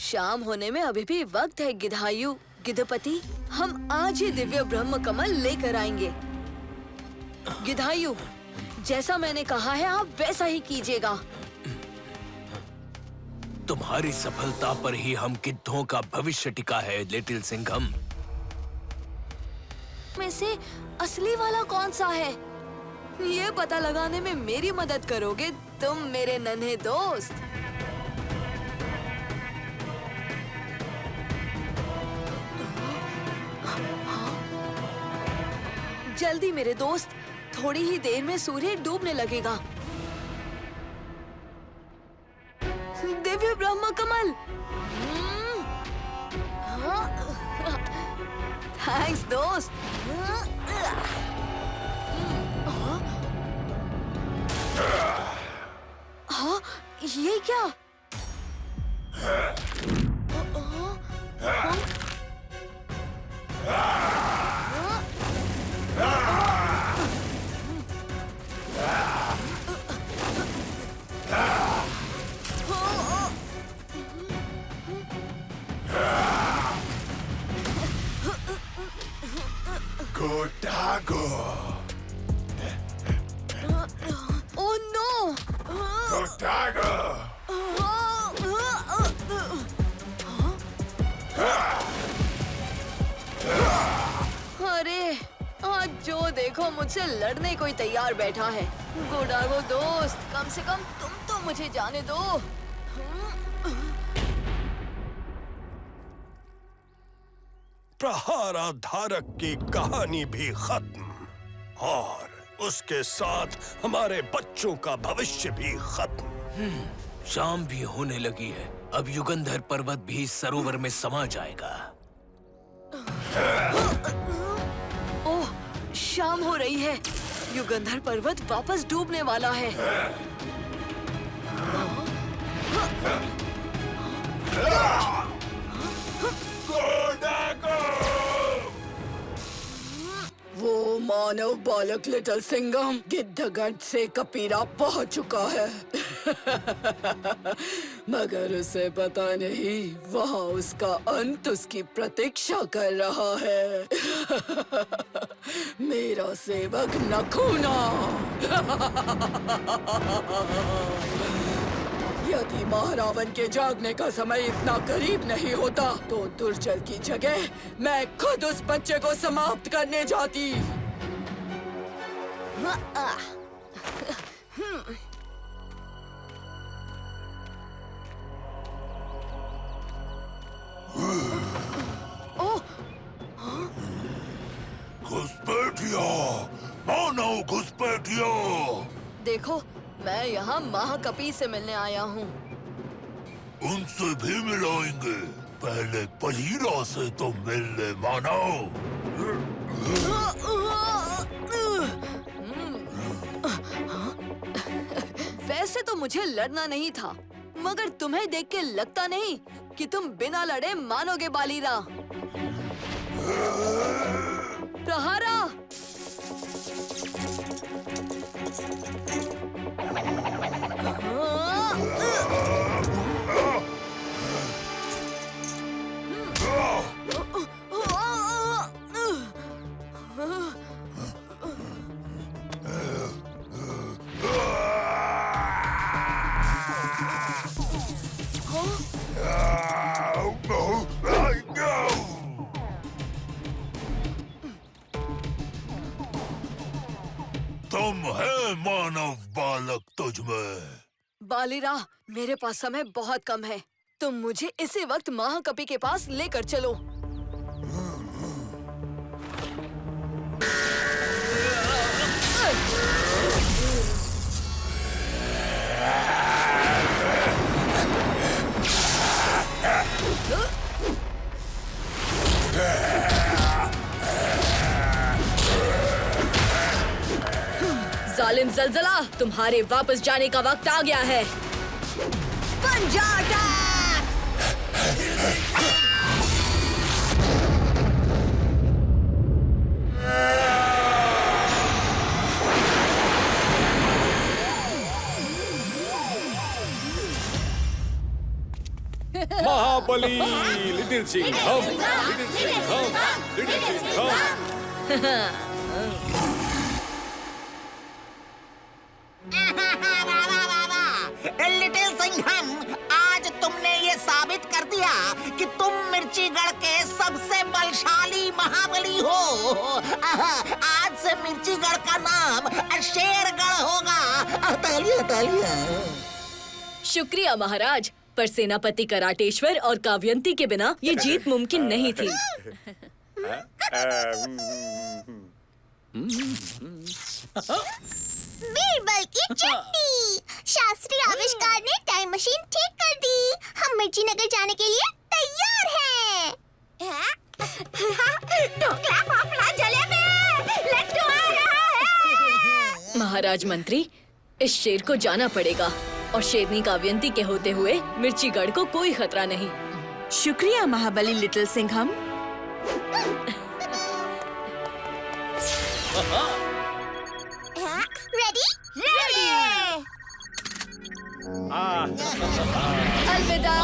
शाम होने में अभी भी वक्त है गिधायु। गिद्धपति, हम आज ही दिव्य ब्रह्म कमल लेकर आएंगे। गिधायु, जैसा मैंने कहा है आप वैसा ही कीजिएगा। तुम्हारी सफलता पर ही हम गिद्धों का भविष्य टिका है लिटिल सिंघम। में से असली वाला कौन सा है, ये पता लगाने में मेरी मदद करोगे तुम मेरे नन्हे दोस्त? जल्दी मेरे दोस्त, थोड़ी ही देर में सूर्य डूबने लगेगा। दिव्य ब्रह्म कमल। थैंक्स दोस्त। हाँ, ये क्या? Gotago. Oh no! Gotago. अरे, आज जो देखो मुझसे लड़ने कोई तैयार बैठा है। गोडागो दोस्त, कम से कम तुम तो मुझे जाने दो। प्रहारा धारक की कहानी भी खत्म और उसके साथ हमारे बच्चों का भविष्य भी खत्म। शाम भी होने लगी है। अब युगंधर पर्वत भी सरोवर में समा जाएगा। ओह, शाम हो रही है। युगंधर पर्वत वापस डूबने वाला है। वो मानव बालक लिटिल सिंघम गिद्धगढ़ से कपीरा पहुंच चुका है। मगर उसे पता नहीं वहाँ उसका अंत उसकी प्रतीक्षा कर रहा है। मेरा सेवक नखूना। यदि महारावण के जागने का समय इतना करीब नहीं होता तो दुर्जल की जगह मैं खुद उस बच्चे को समाप्त करने जाती। घुसपैठिया, मानव घुसपैठिया। देखो, मैं यहाँ महाकपि से मिलने आया हूँ। उनसे भी मिलाएंगे। पहले बलीरा से तो मिल ले मानव। वैसे तो मुझे लड़ना नहीं था, मगर तुम्हें देख के लगता नहीं कि तुम बिना लड़े मानोगे बालीरा। प्रहारा! तुम है मानव बालक तुझमें। बालीरा, मेरे पास समय बहुत कम है। तुम मुझे इसी वक्त महाकपि के पास लेकर चलो। जालिम जलजला, तुम्हारे वापस जाने का वक्त आ गया है। पंजा अटैक! महाबली little Singham, little Singham, little Singham. Little Singham, आज तुमने ये साबित कर दिया कि तुम मिर्चीगढ़ के सबसे बलशाली महाबली हो। आज से मिर्चीगढ़ का नाम शेरगढ़ होगा। तालियां तालियां। शुक्रिया महाराज, पर सेनापति कराटेश्वर और काव्यंती के बिना ये जीत मुमकिन नहीं थी। बीरबल की चटनी। शास्त्री आविष्कार ने टाइम मशीन ठीक कर दी। हम मिर्ची नगर जाने के लिए तैयार हैं। ढोकला, फाफड़ा, जलेबी, लड्डू आ रहा है। महाराज मंत्री, इस शेर को जाना पड़ेगा और शेरनी काव्यंती के होते हुए मिर्चीगढ़ को कोई खतरा नहीं। शुक्रिया महाबली लिटिल सिंघम। रेडी? रेडी! अलविदा।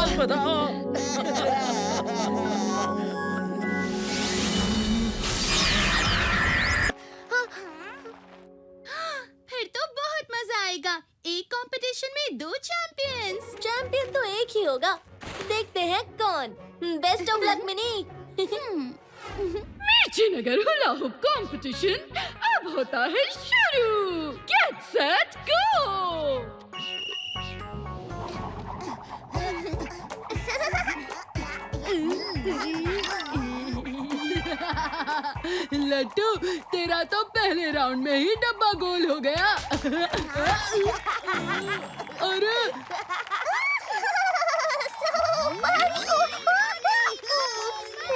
फिर तो बहुत मजा आएगा। एक कंपटीशन में 2 चैंपियंस। चैंपियन तो एक ही होगा। देखते हैं कौन। Best of luck mini. मिर्ची नगर हुला हुप कंपटीशन अब होता है शुरू। Get set go. लट्टू, तेरा तो पहले राउंड में ही डब्बा गोल हो गया। अरे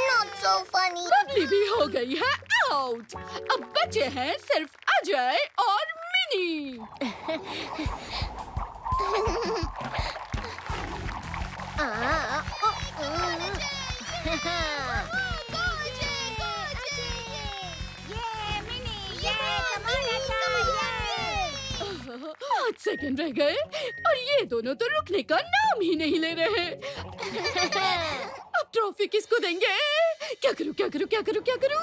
Not so funny. बबली भी हो गई है आउट। अब बचे हैं सिर्फ अजय और मिनी। पाँच सेकंड रह गए और ये दोनों तो रुकने का नाम ही नहीं ले रहे। अब ट्रॉफी किसको देंगे? क्या करूं क्या करूं क्या करूं क्या करूं?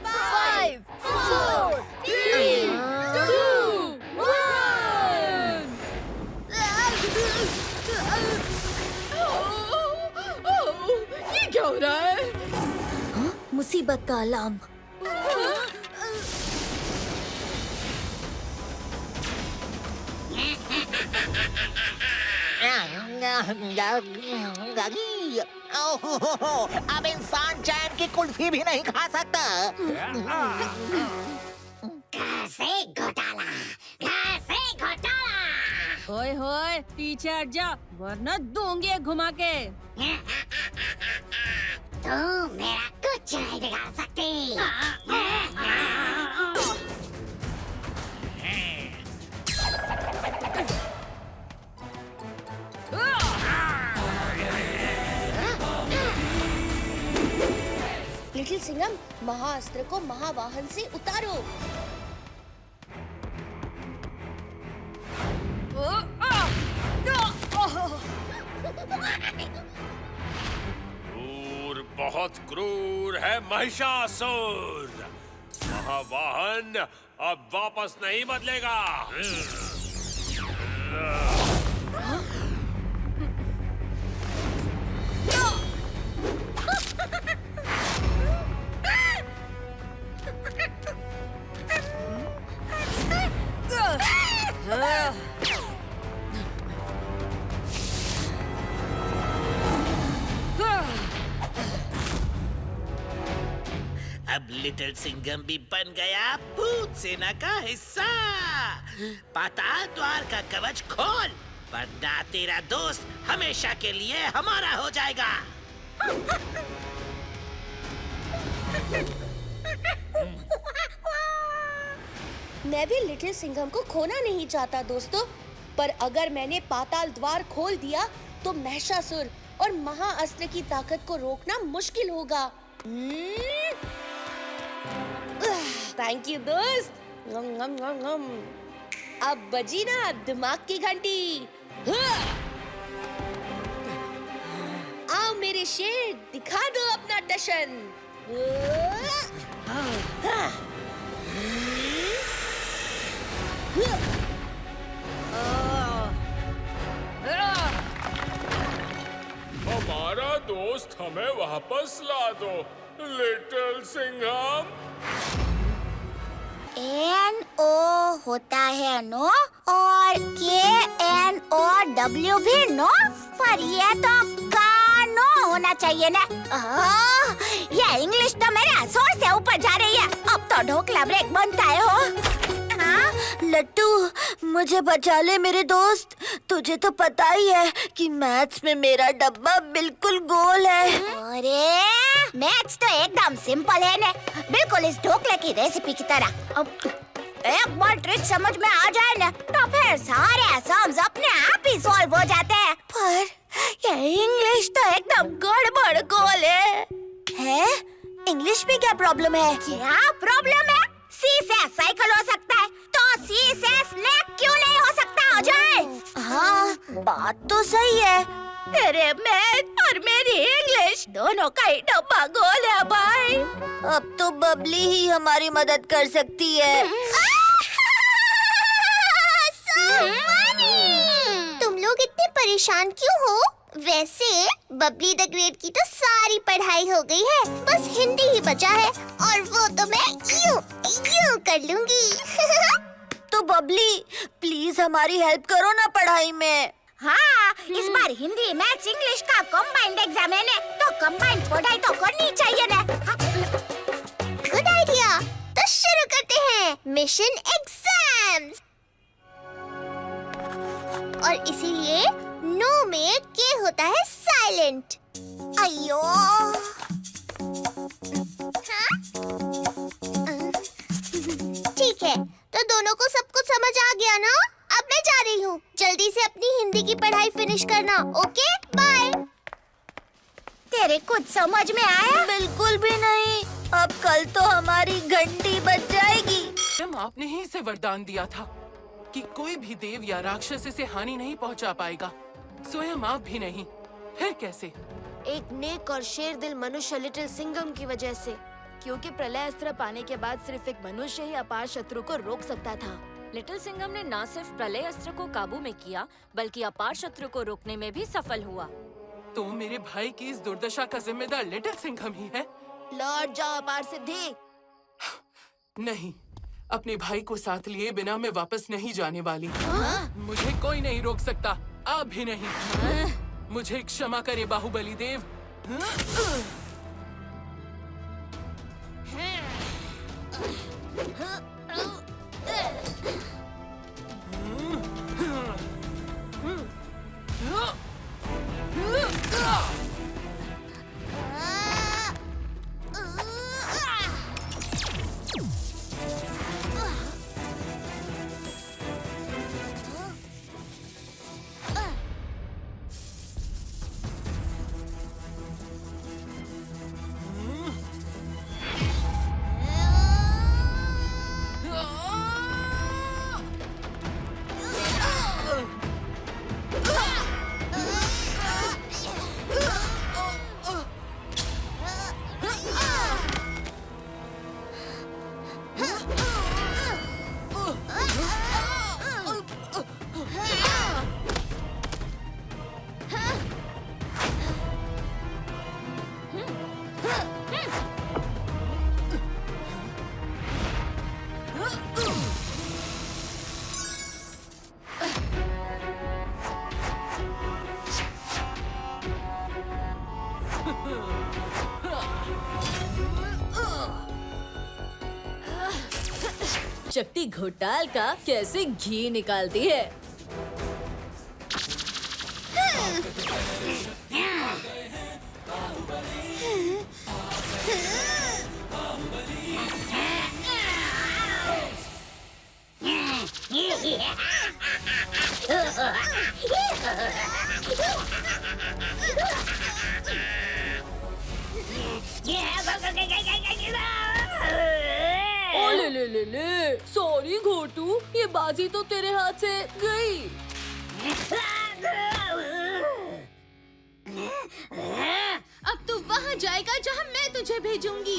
5, 4, 3, 2, 1। ये क्या हो रहा है? मुसीबत का अलार्म। अब इंसान चैन की कुल्फी भी नहीं खा सकता। कैसे घोटाला, कैसे घोटाला। ओए होए, पीछे हट जा वरना दूंगी घुमा के। तू मेरा कुछ नहीं बिगाड़ सकती। लिटिल सिंघम, महाअस्त्र को महावाहन से उतारो। क्रूर, बहुत क्रूर है महिषासुर। महावाहन अब वापस नहीं बदलेगा। अब लिटिल सिंघम भी बन गया भूत सेना का हिस्सा। पाताल द्वार का कवच खोल, वरना तेरा दोस्त हमेशा के लिए हमारा हो जाएगा। मैं भी लिटिल सिंघम को खोना नहीं चाहता दोस्तों, पर अगर मैंने पाताल द्वार खोल दिया तो महिषासुर और महाअस्त्र की ताकत को रोकना मुश्किल होगा। थैंक यू दोस्त। अब बजी ना दिमाग की घंटी। आओ मेरे शेर, दिखा दो अपना टशन। हमारा दोस्त हमें वापस ला दो, लिटिल सिंघम। NO होता है नो, और KNOW भी नो, पर ये तो कानो होना चाहिए ना। ये इंग्लिश तो मेरे जोर से ऊपर जा रही है। अब तो ढोकला ब्रेक बनता है हो। लट्टू, मुझे बचा ले मेरे दोस्त। तुझे तो पता ही है कि मैथ्स में मेरा डब्बा बिल्कुल गोल है। अरे मैथ्स तो एकदम सिंपल है ना, बिल्कुल इस ढोकले की रेसिपी की तरह। अब एक बार ट्रिक समझ में आ जाए ना तो फिर सारे सम्स अपने आप ही सॉल्व हो जाते हैं। पर ये इंग्लिश तो एकदम गड़बड़ गोल है। इंग्लिश में क्या प्रॉब्लम है? क्या प्रॉब्लम है? सी से साइकिल हो सकता है तो सी से स्नैक क्यों नहीं हो सकता अजय? हाँ, बात तो सही है। तेरे मैथ और मेरी इंग्लिश दोनों का ही डब्बा गोल है भाई। अब तो बबली ही हमारी मदद कर सकती है। तुम लोग इतने परेशान क्यों हो? वैसे बबली द ग्रेट की तो सारी पढ़ाई हो गई है, बस हिंदी ही बचा है और वो तो मैं यूं कर लूंगी। तो बबली, प्लीज हमारी हेल्प करो ना पढ़ाई में। हाँ, इस बार हिंदी मैथ्स इंग्लिश का कंबाइंड एग्जाम है ने, तो कंबाइंड पढ़ाई तो करनी चाहिए ना। Good mission exams. और इसीलिए नो में के होता है साइलेंट। अयो। हाँ? ठीक है, तो दोनों को सब कुछ समझ आ गया ना? अब मैं जा रही हूँ। जल्दी से अपनी हिंदी की पढ़ाई फिनिश करना। Okay, bye. तेरे कुछ समझ में आया? बिल्कुल भी नहीं। अब कल तो हमारी घंटी बज जाएगी। आपने ही इसे वरदान दिया था कि कोई भी देव या राक्षस इसे हानि नहीं पहुंचा पाएगा, स्वयं आप भी नहीं। फिर कैसे? एक नेक और शेर दिल मनुष्य लिटिल सिंघम की वजह से, क्योंकि प्रलय अस्त्र पाने के बाद सिर्फ एक मनुष्य ही अपार शत्रु को रोक सकता था। लिटिल सिंघम ने न सिर्फ प्रलय अस्त्र को काबू में किया, बल्कि अपार शत्रु को रोकने में भी सफल हुआ। तो मेरे भाई की इस दुर्दशा का जिम्मेदार लिटिल सिंघम ही है? लौट जाओ अपार सिद्धि। नहीं, अपने भाई को साथ लिए बिना मैं वापस नहीं जाने वाली। मुझे कोई नहीं रोक सकता, आप भी नहीं। मुझे क्षमा करे बाहुबली देव। शक्ति घोटाल का कैसे घी निकालती है। ओ ले, सॉरी घोटू, ये बाजी तो तेरे हाथ से गई। अब तू वहाँ जाएगा जहाँ मैं तुझे भेजूंगी।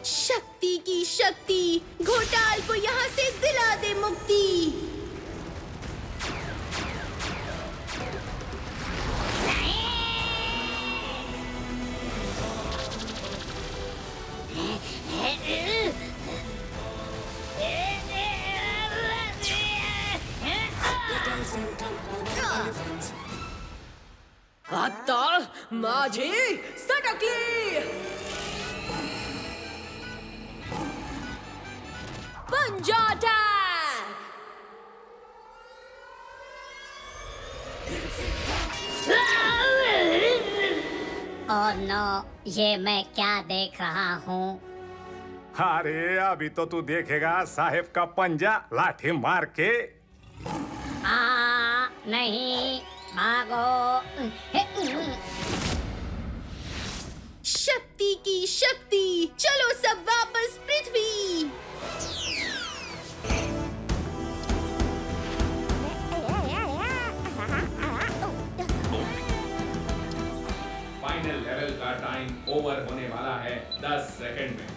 शक्ति की शक्ति, घोटाल को यहाँ से दिला दे मुक्ति। आता माझी सटकली। पंजा अटैक। ओह नो, ये मैं क्या देख रहा हूँ? अरे अभी तो तू देखेगा साहेब का पंजा लाठी मार के। नहीं, भागो। शक्ति की शक्ति, चलो सब वापस पृथ्वी। फाइनल लेवल का टाइम ओवर होने वाला है 10 सेकंड में।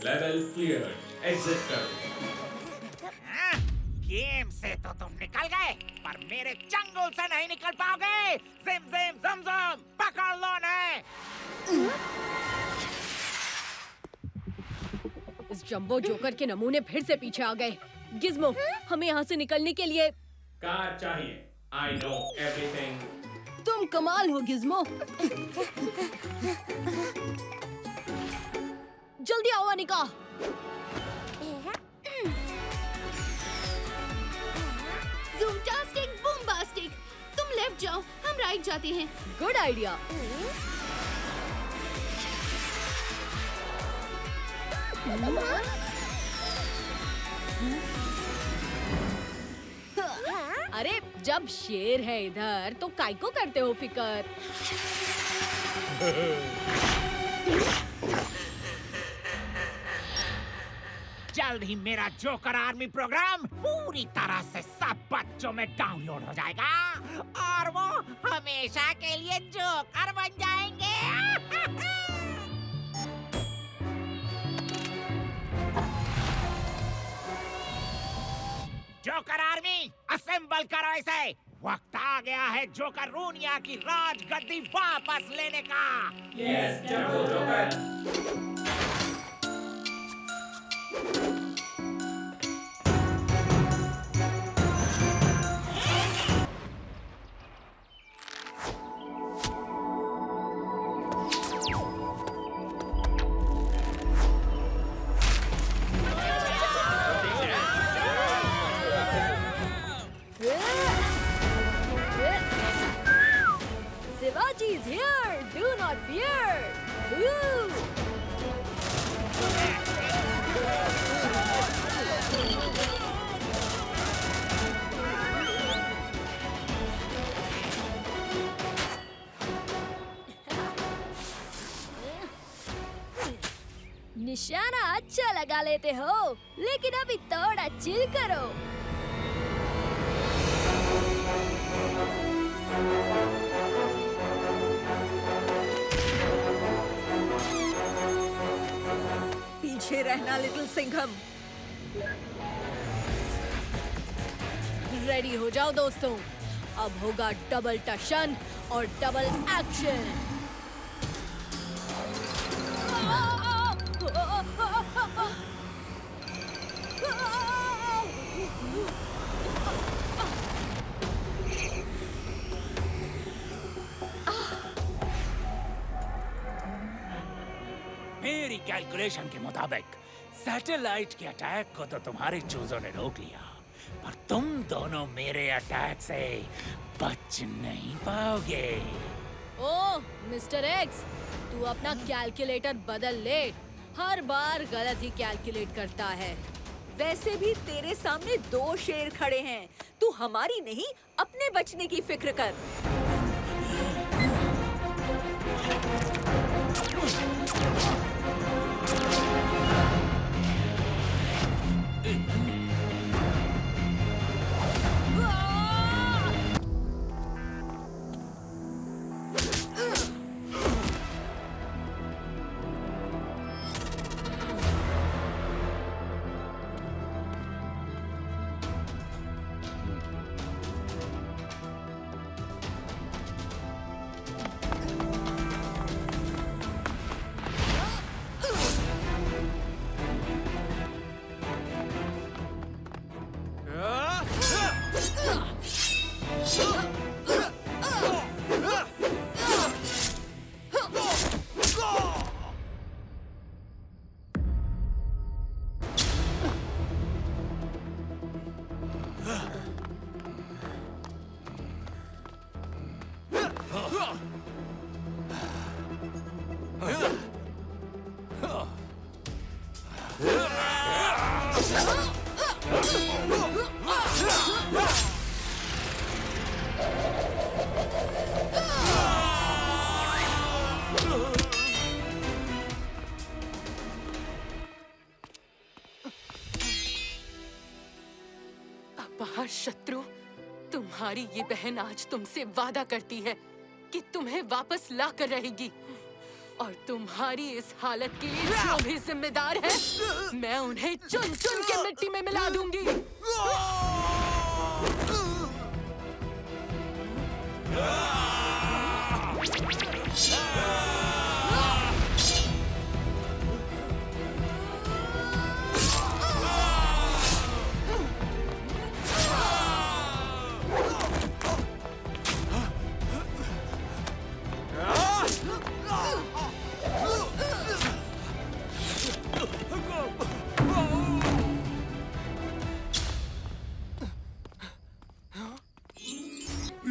लेवल क्लियर, एग्जिट करो। गेम से तो तुम निकल गए, पर मेरे चंगुल से नहीं निकल पाओगे। जिम जिम जम जम, पकड़ लो ने। इस जंबो जोकर के नमूने फिर से पीछे आ गए। गिज़्मो, हमें यहाँ से निकलने के लिए कार चाहिए। I know everything. तुम कमाल हो गिज़्मो। जल्दी आओ अनिका। ज़ूमटास्टिक, बूमबास्टिक। तुम लेफ्ट जाओ, हम राइट जाते हैं। Good idea. अरे जब शेर है इधर तो काय को करते हो फिकर? जल्द ही मेरा जोकर आर्मी प्रोग्राम पूरी तरह से सब बच्चों में डाउनलोड हो जाएगा और वो हमेशा के लिए जोकर बन जाएंगे। जोकर आर्मी असेंबल करो इसे। वक्त आ गया है जोकर रूनिया की राजगद्दी वापस लेने का। Yes, jumbo joker. Shivaji is here. Do not fear. Woo! निशाना अच्छा लगा लेते हो, लेकिन अभी थोड़ा चिल करो। पीछे रहना लिटिल सिंघम। रेडी हो जाओ दोस्तों, अब होगा डबल टशन और डबल एक्शन। मेरी कैलकुलेशन के मुताबिक सैटेलाइट के अटैक को तो तुम्हारे चूजों ने रोक लिया, पर तुम दोनों मेरे अटैक से बच नहीं पाओगे। ओह मिस्टर एक्स, तू अपना कैलकुलेटर बदल ले। हर बार गलत ही कैलकुलेट करता है। वैसे भी तेरे सामने 2 शेर खड़े हैं, तू हमारी नहीं अपने बचने की फिक्र कर। अपहार शत्रु, तुम्हारी ये बहन आज तुमसे वादा करती है कि तुम्हें वापस ला कर रहेगी, और तुम्हारी इस हालत के लिए जो भी जिम्मेदार है, मैं उन्हें चुन चुन के मिट्टी में मिला दूंगी।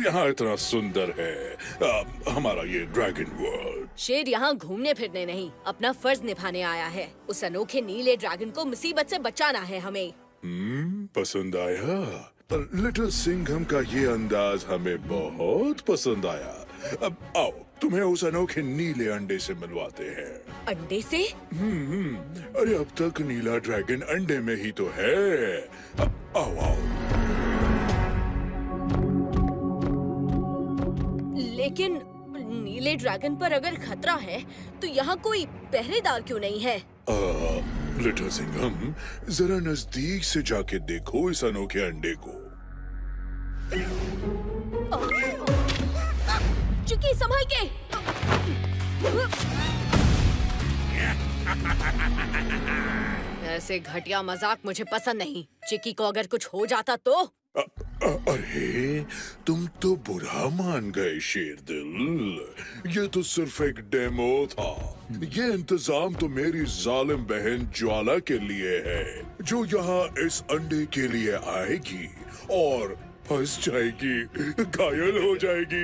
यहाँ इतना सुंदर है हमारा ये ड्रैगन वर्ल्ड। शेर यहाँ घूमने फिरने नहीं, अपना फर्ज निभाने आया है। उस अनोखे नीले ड्रैगन को मुसीबत से बचाना है हमें। पसंद आया? लिटिल सिंघम का ये अंदाज हमें बहुत पसंद आया। अब आओ तुम्हें उस अनोखे नीले अंडे से मिलवाते हैं। अंडे से? अरे अब तक नीला ड्रैगन अंडे में ही तो है। अब आओ आओ। लेकिन नीले ड्रैगन पर अगर खतरा है तो यहाँ कोई पहरेदार क्यों नहीं है? लिटिल सिंघम जरा नजदीक से जाके देखो इस अनोखे अंडे को। चिकी संभाल के। ऐसे घटिया मजाक मुझे पसंद नहीं। चिकी को अगर कुछ हो जाता तो? अरे तुम तो बुरा मान गए शेरदिल। ये तो सिर्फ एक डेमो था। ये इंतजाम तो मेरी जालिम बहन ज्वाला के लिए है, जो यहाँ इस अंडे के लिए आएगी और फंस जाएगी, घायल हो जाएगी।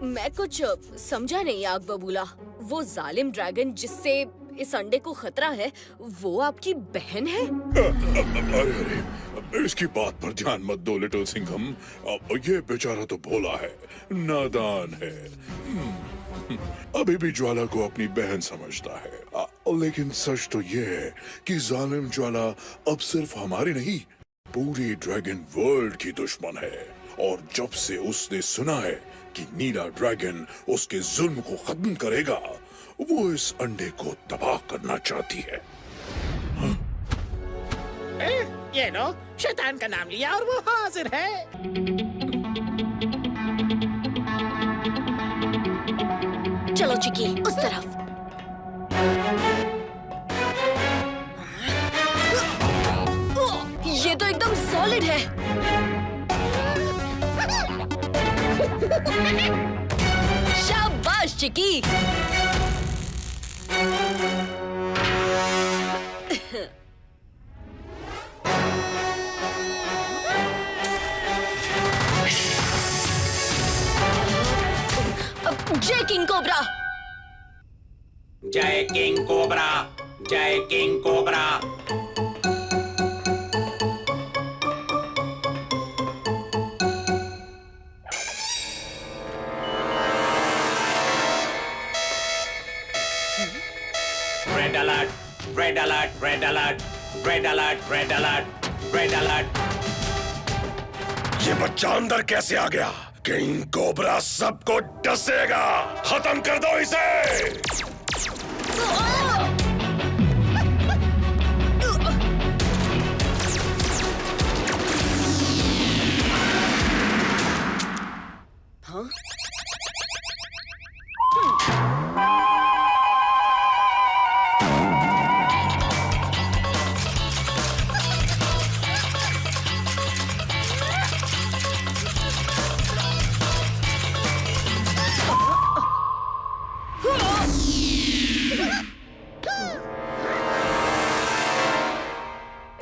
मैं कुछ समझा नहीं आग बबूला। वो जालिम ड्रैगन जिससे इस अंडे को खतरा है, वो आपकी बहन है? अरे इसकी बात पर ध्यान मत दो लिटिल सिंघम। ये बेचारा तो भोला है, नादान है। अभी भी ज्वाला को अपनी बहन समझता है। लेकिन सच तो ये है कि जालिम ज्वाला अब सिर्फ हमारी नहीं, पूरी ड्रैगन वर्ल्ड की दुश्मन है। और जब से उसने सुना है कि नीला ड्रैगन उसके जुल्म को खत्म करेगा, वो इस अंडे को तबाह करना चाहती है। ये लो, शैतान का नाम लिया और वो हाजिर है। चलो चिकी उस तरफ। ये तो एकदम सॉलिड है। शाबाश चिकी। जय किंग कोबरा। जय किंग कोबरा, जय king cobra. Red alert, red alert, red alert, red alert, red alert, red alert. ये बच्चा अंदर कैसे आ गया? किंग कोबरा सबको डसेगा। खत्म कर दो इसे। हाँ?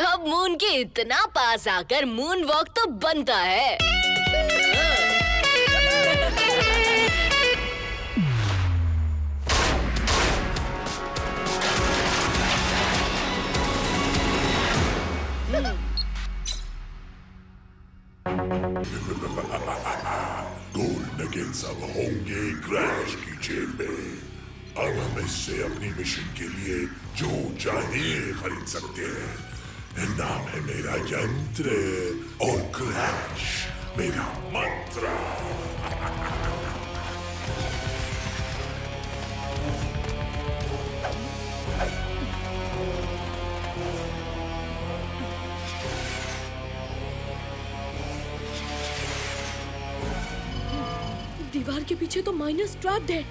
अब मून के इतना पास आकर मून वॉक तो बनता है। गोल्ड नगेट्स अब होंगे क्रैश की जेब में। अब हम इससे अपनी मिशन के लिए जो चाहिए खरीद सकते हैं। नाम है मेरा यंत्र और क्रैश मेरा मंत्र। दीवार के पीछे तो माइनस ट्रैप्ड है।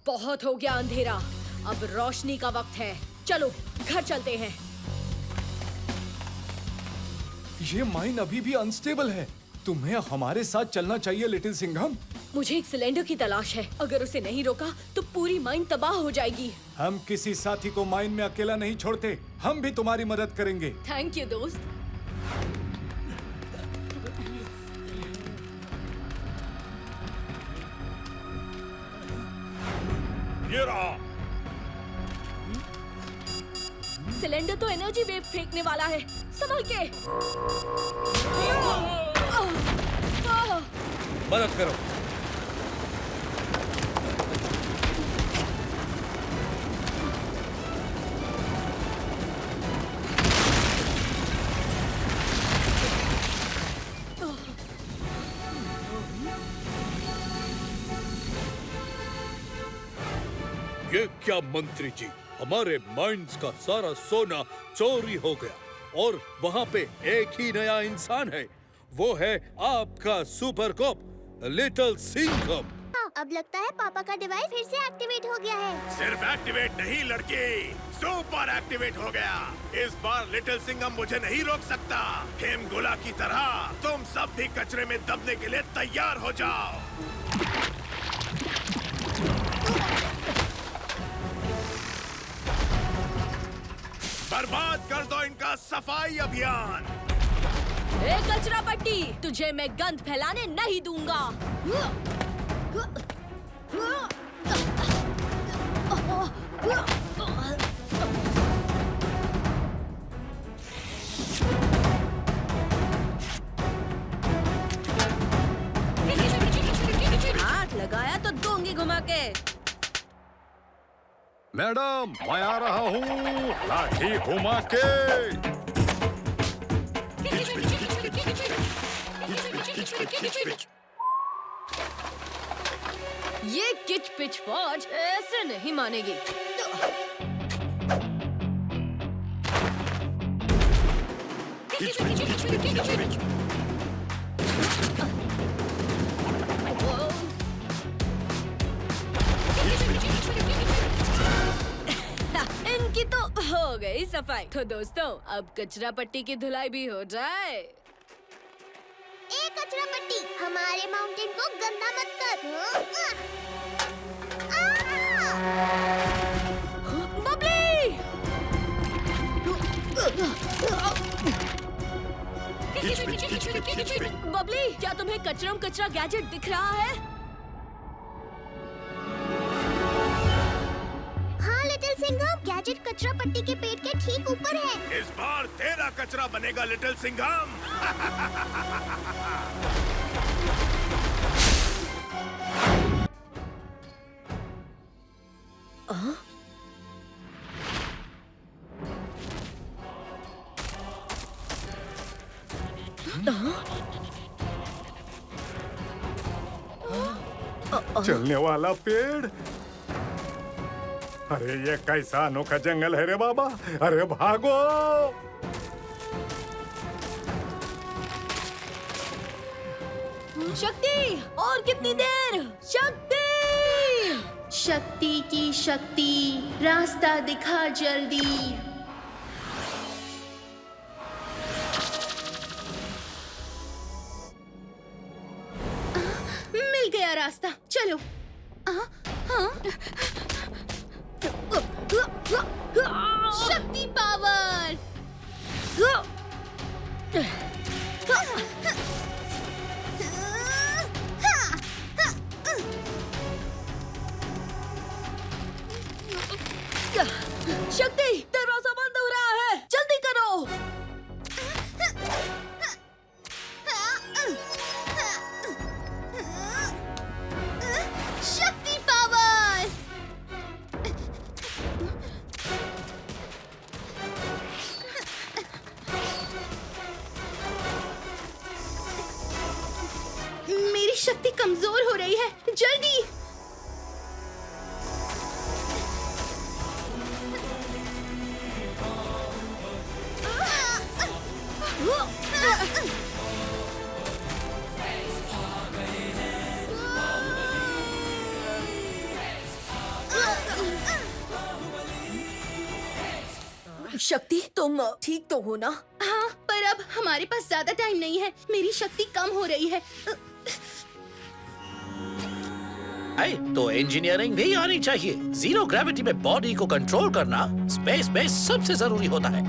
बहुत हो गया अंधेरा, अब रोशनी का वक्त है। चलो घर चलते हैं। ये माइन अभी भी अनस्टेबल है। तुम्हें हमारे साथ चलना चाहिए लिटिल सिंघम। मुझे एक सिलेंडर की तलाश है। अगर उसे नहीं रोका तो पूरी माइन तबाह हो जाएगी। हम किसी साथी को माइन में अकेला नहीं छोड़ते। हम भी तुम्हारी मदद करेंगे। थैंक यू दोस्त। ये रहा। सिलेंडर तो एनर्जी वेव फेंकने वाला है। संभल के। मदद करो। ये क्या मंत्री जी, हमारे माइंस का सारा सोना चोरी हो गया और वहाँ पे एक ही नया इंसान है। वो है आपका सुपर कॉप लिटिल सिंघम। अब लगता है पापा का डिवाइस फिर से एक्टिवेट हो गया है। सिर्फ एक्टिवेट नहीं लड़की, सुपर एक्टिवेट हो गया। इस बार लिटिल सिंघम मुझे नहीं रोक सकता। हेमगोला की तरह तुम सब भी कचरे में दबने के लिए तैयार हो जाओ। बर्बाद कर दो इनका सफाई अभियान। ए कचरा पट्टी, तुझे मैं गंद फैलाने नहीं दूंगा। हाथ लगाया तो दूंगी घुमा के। मैडम, मैं आ रहा हूँ, लाठी घुमा के। ये किच पिच फौज ऐसे नहीं मानेगी। इनकी तो हो गई सफाई। तो दोस्तों, अब कचरा पट्टी की धुलाई भी हो जाए। ए कचरा पट्टी, हमारे माउंटेन को गंदा मत कर। बबली! बबली, क्या तुम्हें कचरा कचरा गैजेट दिख रहा है? हाँ लिटिल सिंघम, गैजेट कचरा पट्टी के पेट के ठीक ऊपर है। इस बार तेरा कचरा बनेगा लिटिल सिंघम। चलने वाला पेड़। अरे ये कैसा अनोखा जंगल है रे बाबा। अरे भागो। शक्ति, और कितनी देर? शक्ति! शक्ति की शक्ति, रास्ता दिखा जल्दी। मिल गया रास्ता, चलो। शक्ति पावर! शक्ति, दरवाजा बंद हो रहा है, जल्दी करो। शक्ति पावर! मेरी शक्ति कमजोर हो रही है, जल्दी। शक्ति, तुम ठीक तो हो ना? हाँ, पर अब हमारे पास ज्यादा टाइम नहीं है। मेरी शक्ति कम हो रही है। तो इंजीनियरिंग भी आनी चाहिए। जीरो ग्रेविटी में बॉडी को कंट्रोल करना स्पेस में सबसे जरूरी होता है।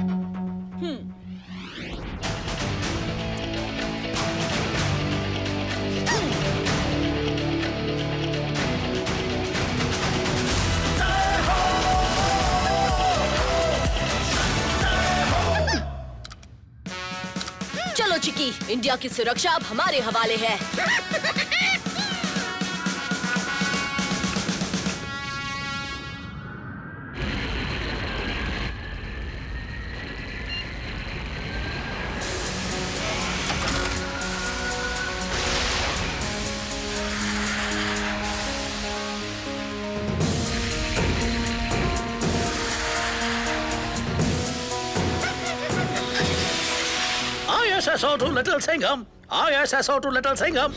चलो चिकी, इंडिया की सुरक्षा अब हमारे हवाले है। ISSO to Little Singham. ISSO to Little Singham.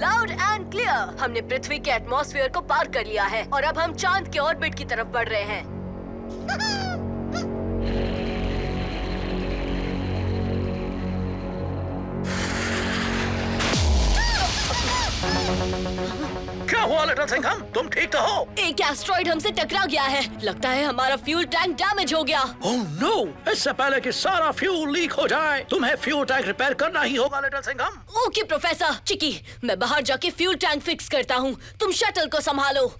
Loud and clear. हमने पृथ्वी के एटमॉस्फेयर को पार कर लिया है और अब हम चांद के ऑर्बिट की तरफ बढ़ रहे हैं। क्या हुआ लिटिल सिंघम? तुम ठीक तो हो? एक एस्ट्रॉइड हमसे टकरा गया है। लगता है हमारा फ्यूल टैंक डैमेज हो गया। Oh no! इससे पहले कि सारा फ्यूल लीक हो जाए, तुम्हें फ्यूल टैंक रिपेयर करना ही होगा little Singham. Okay professor. Chiki, मैं बाहर जाके फ्यूल टैंक फिक्स करता हूँ। तुम शटल को संभालो।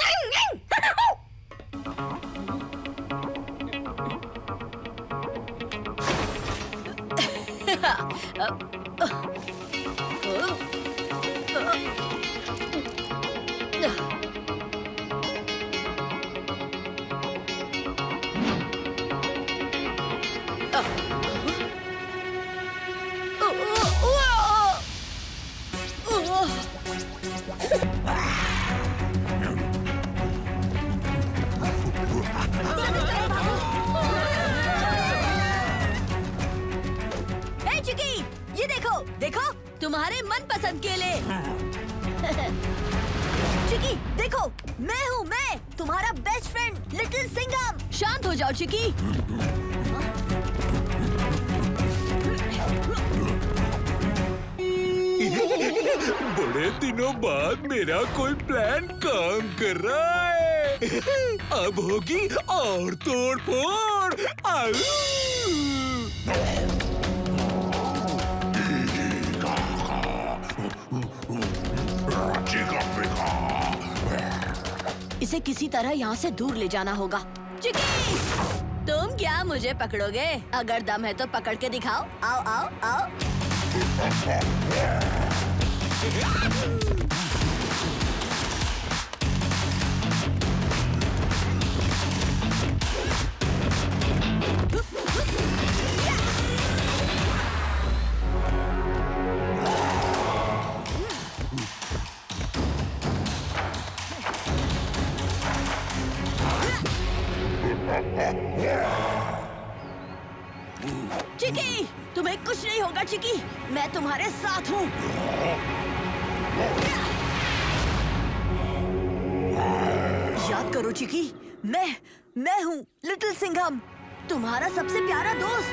ये देखो, देखो तुम्हारे मनपसंद केले। चिकी देखो, मैं तुम्हारा बेस्ट फ्रेंड लिटिल सिंघम। शांत हो जाओ चिकी। बड़े दिनों बाद मेरा कोई प्लान काम कर रहा है। अब होगी और तोड़ फोड़। इसे किसी तरह यहाँ से दूर ले जाना होगा। चिकी, तुम क्या मुझे पकड़ोगे? अगर दम है तो पकड़ के दिखाओ। आओ आओ आओ। चिकी, तुम्हें कुछ नहीं होगा चिकी, मैं तुम्हारे साथ हूँ। याद करो चिकी, मैं हूँ लिटिल सिंघम, तुम्हारा सबसे प्यारा दोस्त।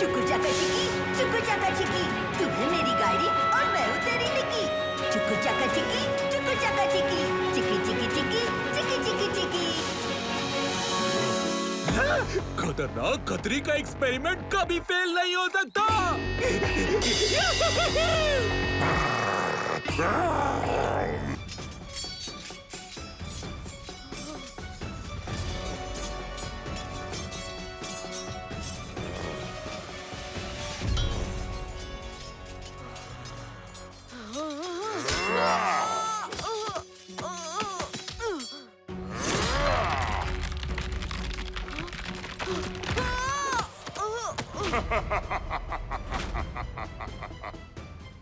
चुकू चाका चिकी, चुकू चाका चिकी, तुम्हें मेरी गाड़ी और मैं हूँ तेरी निकी। चुकू चाका चिकी, चुकू चाका चिकी, चिकी चिकी चिकी, चिकी चिकी चिकी। खतरनाक खतरी का एक्सपेरिमेंट कभी फेल नहीं हो सकता।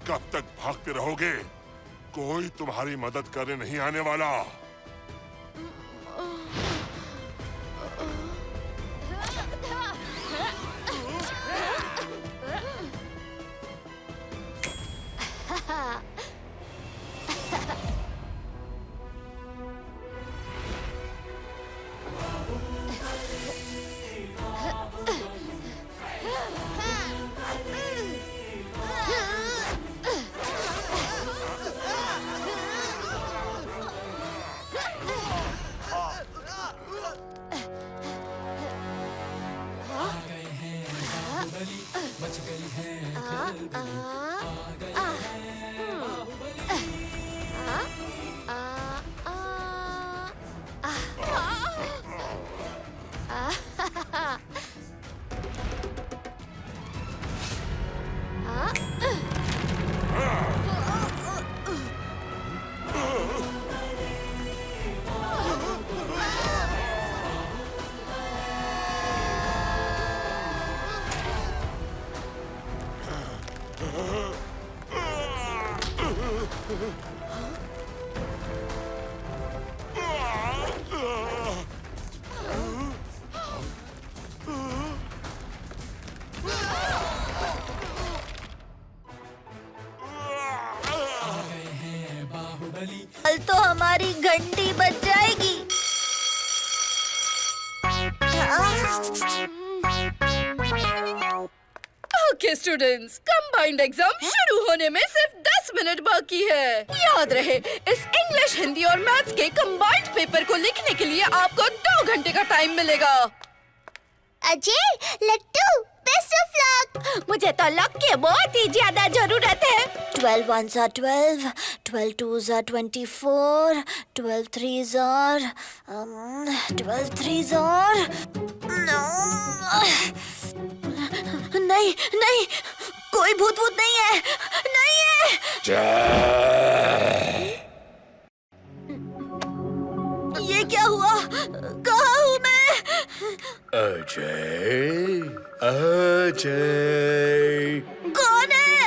कब तक भागते रहोगे? कोई तुम्हारी मदद करने नहीं आने वाला। कल तो हमारी घंटी बज जाएगी। ओके स्टूडेंट्स, कंबाइंड एग्जाम शुरू होने में सिर्फ 10 मिनट बाकी है। याद रहे, इस इंग्लिश, हिंदी और मैथ्स के कंबाइंड पेपर को लिखने के लिए आपको 2 घंटे का टाइम मिलेगा। अजय, लट्टू, बेस्ट ऑफ लक। मुझे तो लक की बहुत ही ज्यादा जरूरत है। 12 ones are 12, 12 twos are 24, 12 threes are 12 threes are नहीं नहीं, कोई भूत भूत नहीं है, नहीं है। ये क्या हुआ? कहाँ हूँ मैं? अजय, अजय, कौन है?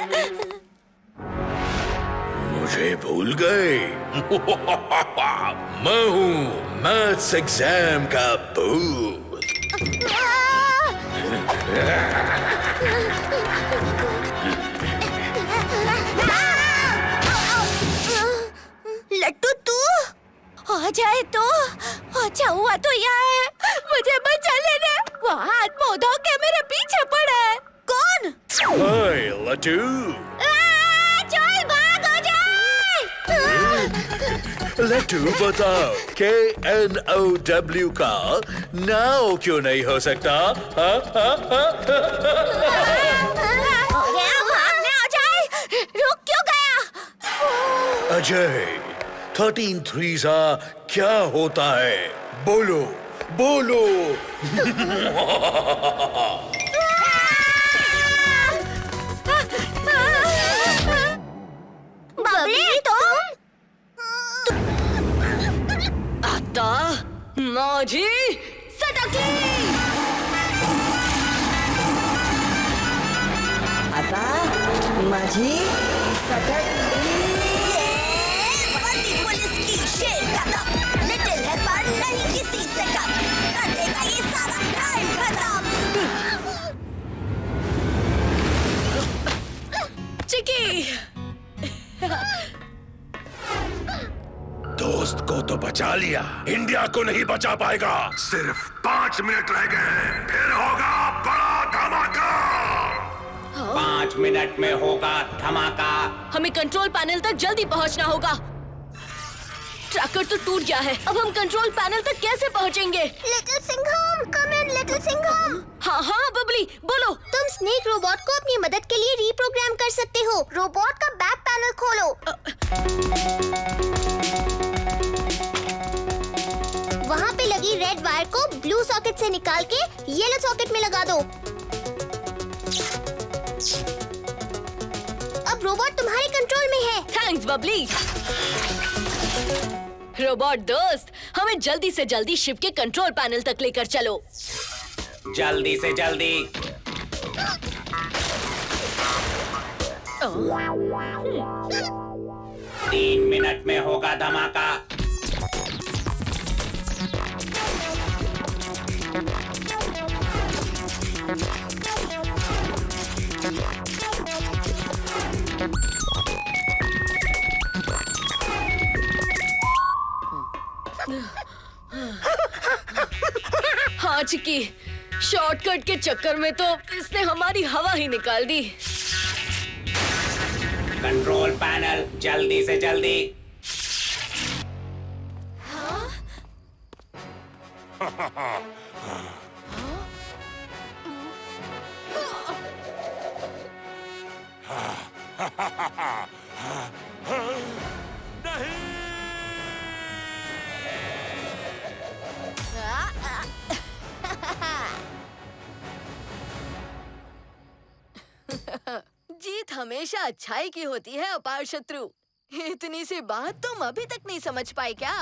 मुझे भूल गए? मैं हूँ मैथ्स एग्जाम का भूत। लट्टू तू? हो जाए तो अच्छा हुआ तो यहाँ है। मुझे बचा लेना। वो हाथ मुंह धो के मेरे पीछे पड़ा है। कौन? हाय लट्टू। चल भागो जाए। लट्टू बताओ, KNOW का नाउ क्यों नहीं हो सकता? भागने आ जाए। रुक क्यों गया? अजय, 13 threes क्या होता है? बोलो, बोलो। बबली तुम? आता माझी सटकली। आता माझी सटकली। पुलिस की शेर कदम, लिटिल हेल्पर नहीं किसी से कम, कर देगा ये सारा क्राइम खत्म। चिकी, दोस्त को तो बचा लिया, इंडिया को नहीं बचा पाएगा। सिर्फ 5 मिनट रह गए, फिर होगा बड़ा धमाका। 5 मिनट में होगा धमाका। हमें कंट्रोल पैनल तक जल्दी पहुंचना होगा। ट्रैकर तो टूट गया है, अब हम कंट्रोल पैनल तक कैसे पहुंचेंगे? Little Singham, come in little Singham. हाँ हाँ बबली, बोलो। तुम स्नेक रोबोट को अपनी मदद के लिए रीप्रोग्राम कर सकते हो। रोबोट का बैक पैनल खोलो। वहाँ पे लगी रेड वायर को ब्लू सॉकेट से निकाल के येलो सॉकेट में लगा दो। अब रोबोट तुम्हारे कंट्रोल में है। थैंक्स बबली। रोबोट दोस्त, हमें जल्दी से जल्दी शिप के कंट्रोल पैनल तक लेकर चलो। जल्दी से जल्दी। 3 मिनट में होगा धमाका। हाँ चिकी, शॉर्टकट के चक्कर में तो इसने हमारी हवा ही निकाल दी। कंट्रोल पैनल, जल्दी से जल्दी। जीत हमेशा अच्छाई की होती है अपार शत्रु। इतनी सी बात तुम अभी तक नहीं समझ पाए क्या?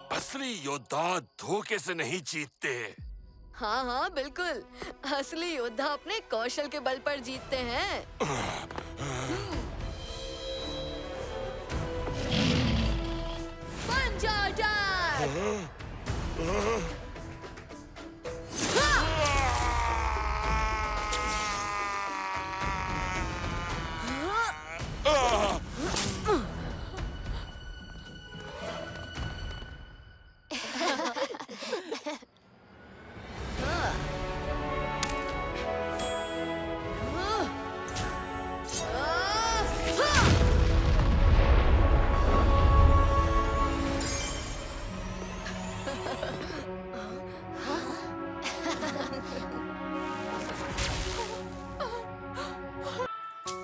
असली योद्धा धोखे से नहीं जीतते। हाँ हाँ बिल्कुल, असली योद्धा अपने कौशल के बल पर जीतते हैं। पंजा अटैक!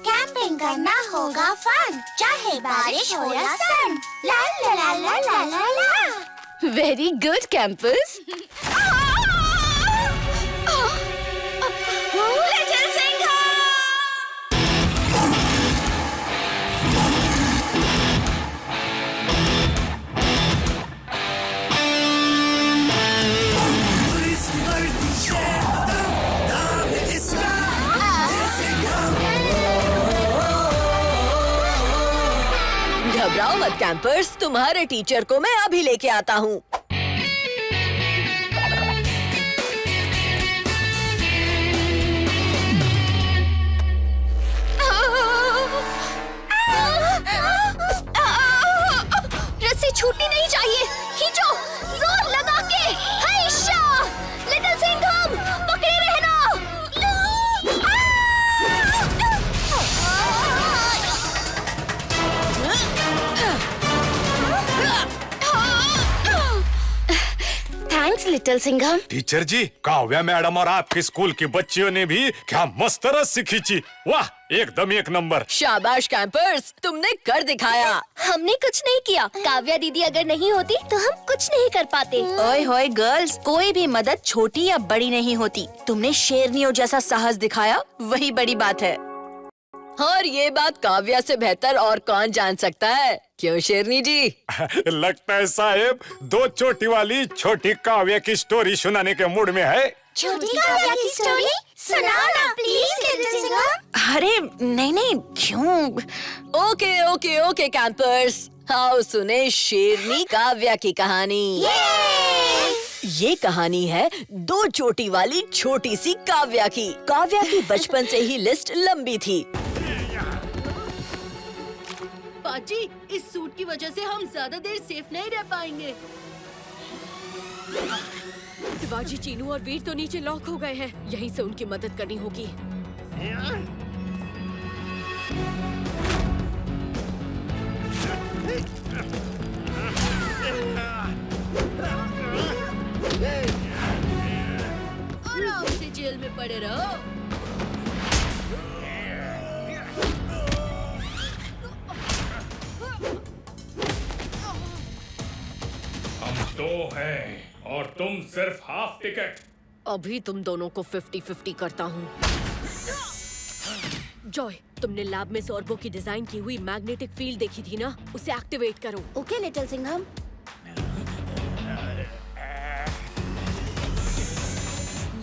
कैंपिंग करना होगा फन, चाहे बारिश हो या सन। ला ला ला ला ला ला ला। Very good campers. Little Singham! घबराओ मत कैंपर्स, तुम्हारे टीचर को मैं अभी लेके आता हूँ। रस्सी छूटनी नहीं चाहिए, खींचो जोर लगा के। हैशा! लिटिल सिंघम पकड़े रहना। Thanks little Singham. टीचर जी, काव्या मैडम और आपके स्कूल की बच्चियों ने भी क्या मस्त रस्सी खींची। वाह, एकदम एक नंबर। शाबाश कैंपर्स, तुमने कर दिखाया। हमने कुछ नहीं किया। काव्या दीदी अगर नहीं होती तो हम कुछ नहीं कर पाते। ओए होए गर्ल्स, कोई भी मदद छोटी या बड़ी नहीं होती। तुमने शेरनियों जैसा साहस दिखाया, वही बड़ी बात है। और ये बात काव्या से बेहतर और कौन जान सकता है, क्यों शेरनी जी? लगता है साहेब दो चोटी वाली छोटी काव्या की स्टोरी सुनाने के मूड में है। छोटी काव्या की स्टोरी सुनाओ ना प्लीज लिटिल सिंघम। अरे नहीं नहीं, क्यों? ओके ओके ओके कैंपर्स, आओ सुने शेरनी काव्या की कहानी। ये कहानी है दो चोटी वाली छोटी सी काव्या की। काव्या की बचपन से ही लिस्ट लंबी थी। पाजी, इस सूट की वजह से हम ज्यादा देर सेफ नहीं रह पाएंगे। शिवाजी, चीनू और वीर तो नीचे लॉक हो गए हैं। यहीं से उनकी मदद करनी होगी। आराम से जेल में पड़े रहो। हम दो हैं और तुम सिर्फ हाफ टिकट। अभी तुम दोनों को 50-50 करता हूँ। जॉय, तुमने लैब में ज़ॉर्बो की डिजाइन की हुई मैग्नेटिक फील्ड देखी थी ना? उसे एक्टिवेट करो। Okay little Singham.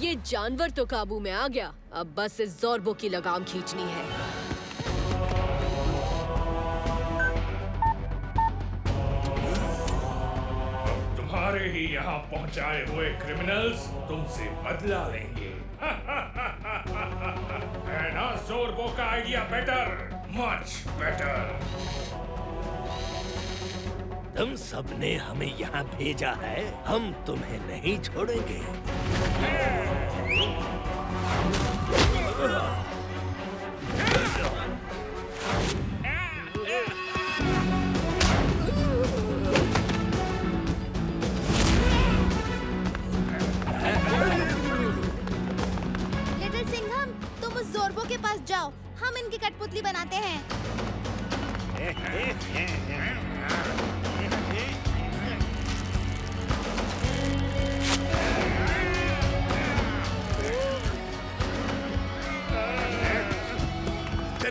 ये जानवर तो काबू में आ गया, अब बस इस ज़ॉर्बो की लगाम खींचनी है। तुम्हारे ही यहाँ पहुँचाए हुए क्रिमिनल्स तुमसे बदला लेंगे। है ना ज़ोरबो का आइडिया बेटर, मच बेटर। तुम सबने हमें यहाँ भेजा है, हम तुम्हें नहीं छोड़ेंगे। लिटिल सिंघम, तुम उस ज़ोरबो के पास जाओ, हम इनकी कठपुतली बनाते हैं।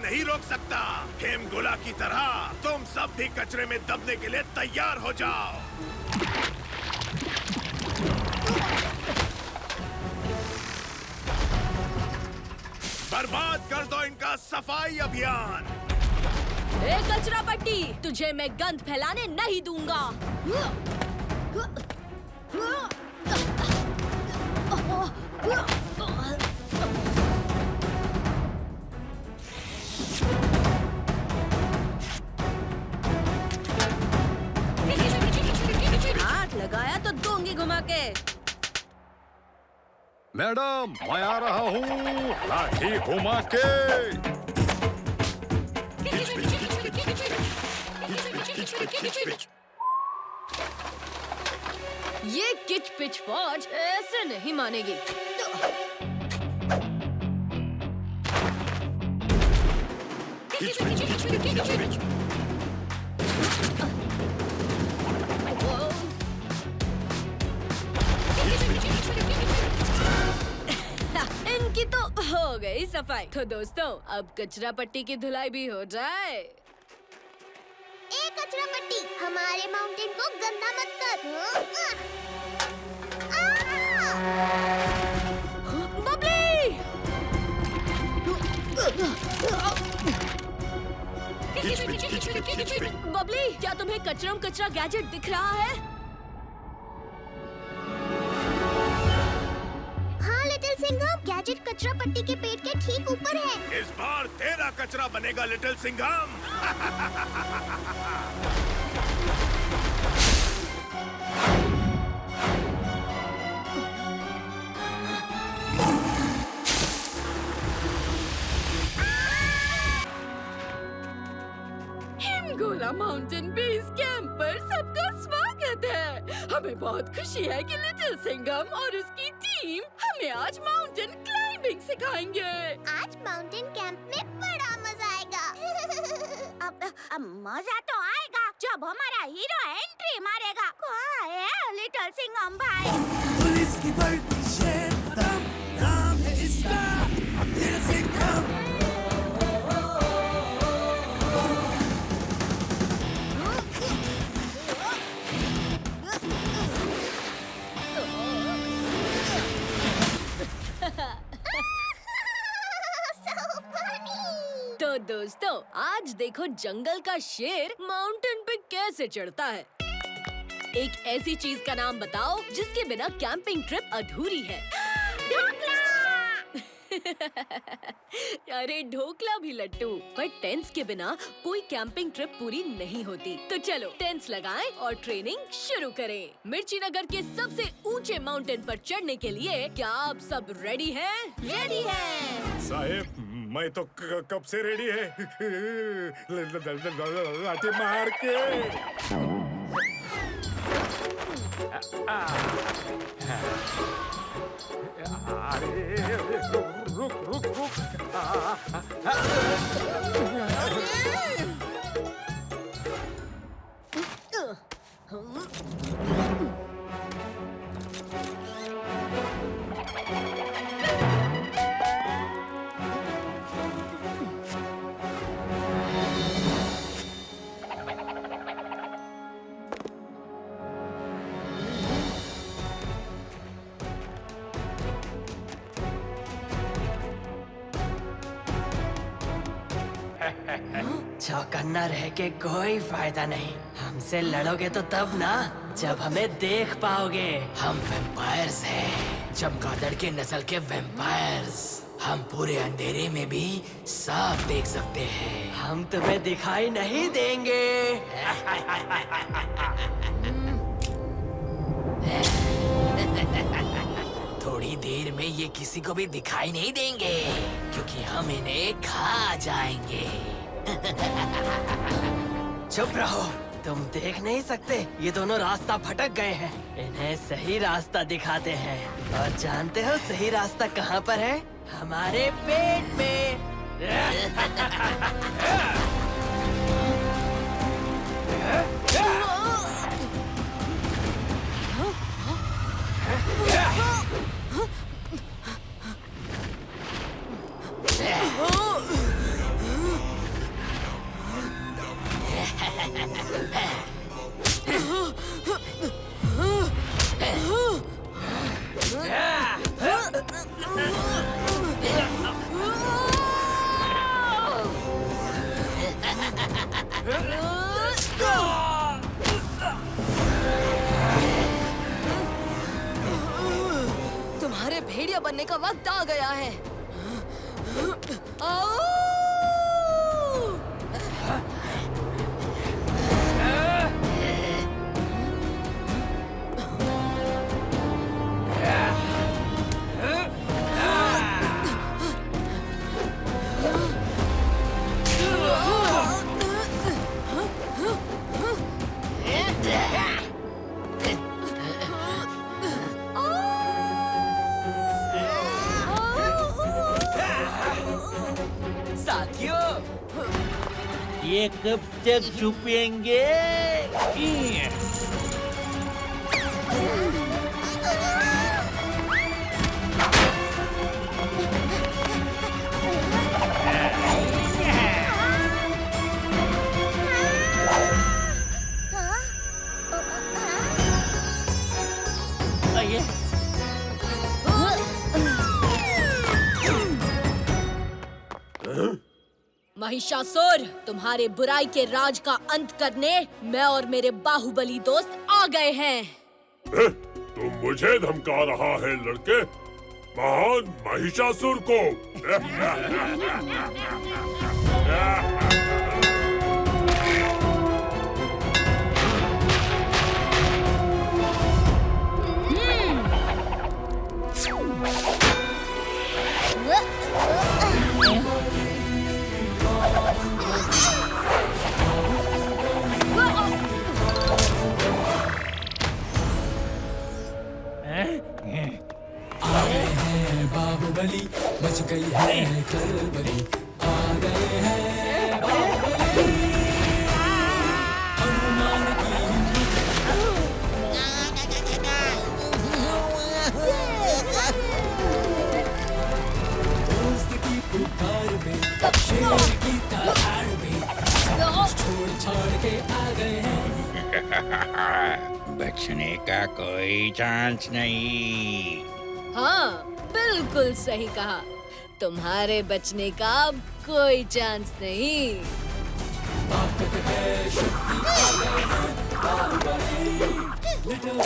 नहीं रोक सकता। हेमगोला की तरह तुम सब भी कचरे में दबने के लिए तैयार हो जाओ। बर्बाद कर दो इनका सफाई अभियान। ए कचरा पट्टी, तुझे मैं गंद फैलाने नहीं दूंगा। हाथ लगाया तो दूंगी घुमा के। मैडम, मैं आ रहा हूँ, लाठी घुमा के। ये किच पिच फौज ऐसे नहीं मानेगी। इनकी तो हो गई सफाई। तो दोस्तों, अब कचरा पट्टी की धुलाई भी हो जाए। ए कचरा पट्टी, हमारे माउंटेन को गंदा मत कर। बबली! बबली, क्या तुम्हें कचरा कचरा गैजेट दिख रहा है? हाँ लिटिल सिंघम, गैजेट कचरा पट्टी के पेट के ठीक ऊपर है। इस बार तेरा कचरा बनेगा little Singham. Himgola mountain base camp पर सबका स्वागत है। हमें बहुत खुशी है कि लिटिल सिंघम और उसकी टीम हमें आज माउंटेन क्लाइंबिंग सिखाएंगे। आज माउंटेन कैंप में बड़ा मजा आएगा। अब मजा तो आएगा जब हमारा हीरो एंट्री मारेगा। कहाँ है लिटिल सिंघम भाई? पुलिस की वर्दी शेर खत्म, नाम है इसका लिटिल सिंघम। तो दोस्तों, आज देखो जंगल का शेर माउंटेन पे कैसे चढ़ता है। एक ऐसी चीज का नाम बताओ जिसके बिना कैंपिंग ट्रिप अधूरी है। अरे ढोकला भी लट्टू, पर टेंट्स के बिना कोई कैंपिंग ट्रिप पूरी नहीं होती। तो चलो टेंट्स लगाएं और ट्रेनिंग शुरू करें। मिर्ची नगर के सबसे ऊंचे माउंटेन पर चढ़ने के लिए क्या आप सब रेडी हैं? रेडी हैं। साहेब, मैं तो कब से रेडी है। लाठी मार के। अरे रुक रुक रुक। चौकन्ना रह के कोई फायदा नहीं। हमसे लड़ोगे तो तब ना जब हमें देख पाओगे। हम वैम्पायर्स हैं, चमगादड़ के नस्ल के वैम्पायर्स। हम पूरे अंधेरे में भी साफ देख सकते हैं। हम तुम्हें दिखाई नहीं देंगे। थोड़ी देर में ये किसी को भी दिखाई नहीं देंगे, क्योंकि हम इन्हें खा जाएंगे। चुप रहो, तुम देख नहीं सकते। ये दोनों रास्ता भटक गए हैं। इन्हें सही रास्ता दिखाते हैं। और जानते हो सही रास्ता कहाँ पर है? हमारे पेट में। तुम्हारे भेड़िया बनने का वक्त आ गया है। आओ! ये कब तक छुपेंगे? महिषासुर, तुम्हारे बुराई के राज का अंत करने मैं और मेरे बाहुबली दोस्त आ गए हैं। तुम मुझे धमका रहा है लड़के? महान महिषासुर को? बाहुबली बच गई है खलबली। आ गए हैं बाहुबली, हनुमान की दोस्त की पुकार में, शेर की दहाड़ में, सब छोड़ छाड़ के आ गए हैं। बचने का कोई चांस नहीं। हाँ, बिल्कुल सही कहा। तुम्हारे बचने का अब कोई चांस नहीं। ताकत है, शक्ति आ गए हैं बाहुबली, लिटिल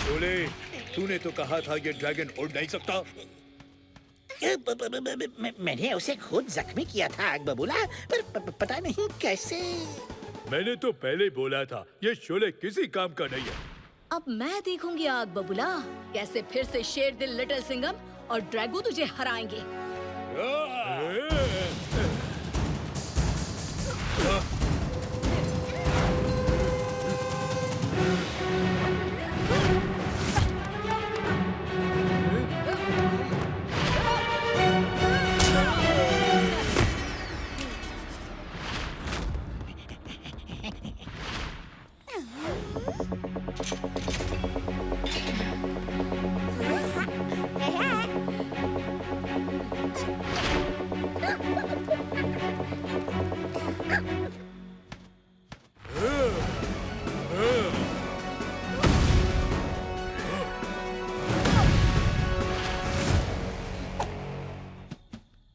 शोले, तूने तो कहा था ये ड्रैगन उड़ नहीं सकता। मैंने उसे खुद जख्मी किया था आग बबूला, पर पता नहीं कैसे। मैंने तो पहले ही बोला था ये शोले किसी काम का नहीं है। अब मैं देखूंगी आग बबूला, कैसे फिर से शेर दिल लिटिल सिंघम और ड्रैगो तुझे हराएंगे।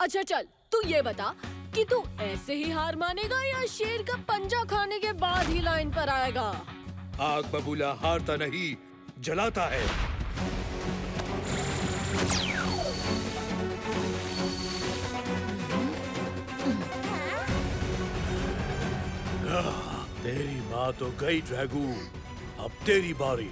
अच्छा चल, तू ये बता कि तू ऐसे ही हार मानेगा या शेर का पंजा खाने के बाद ही लाइन पर आएगा? आग बबूला हारता नहीं, जलाता है। तेरी माँ तो गई ड्रैगू, अब तेरी बारी।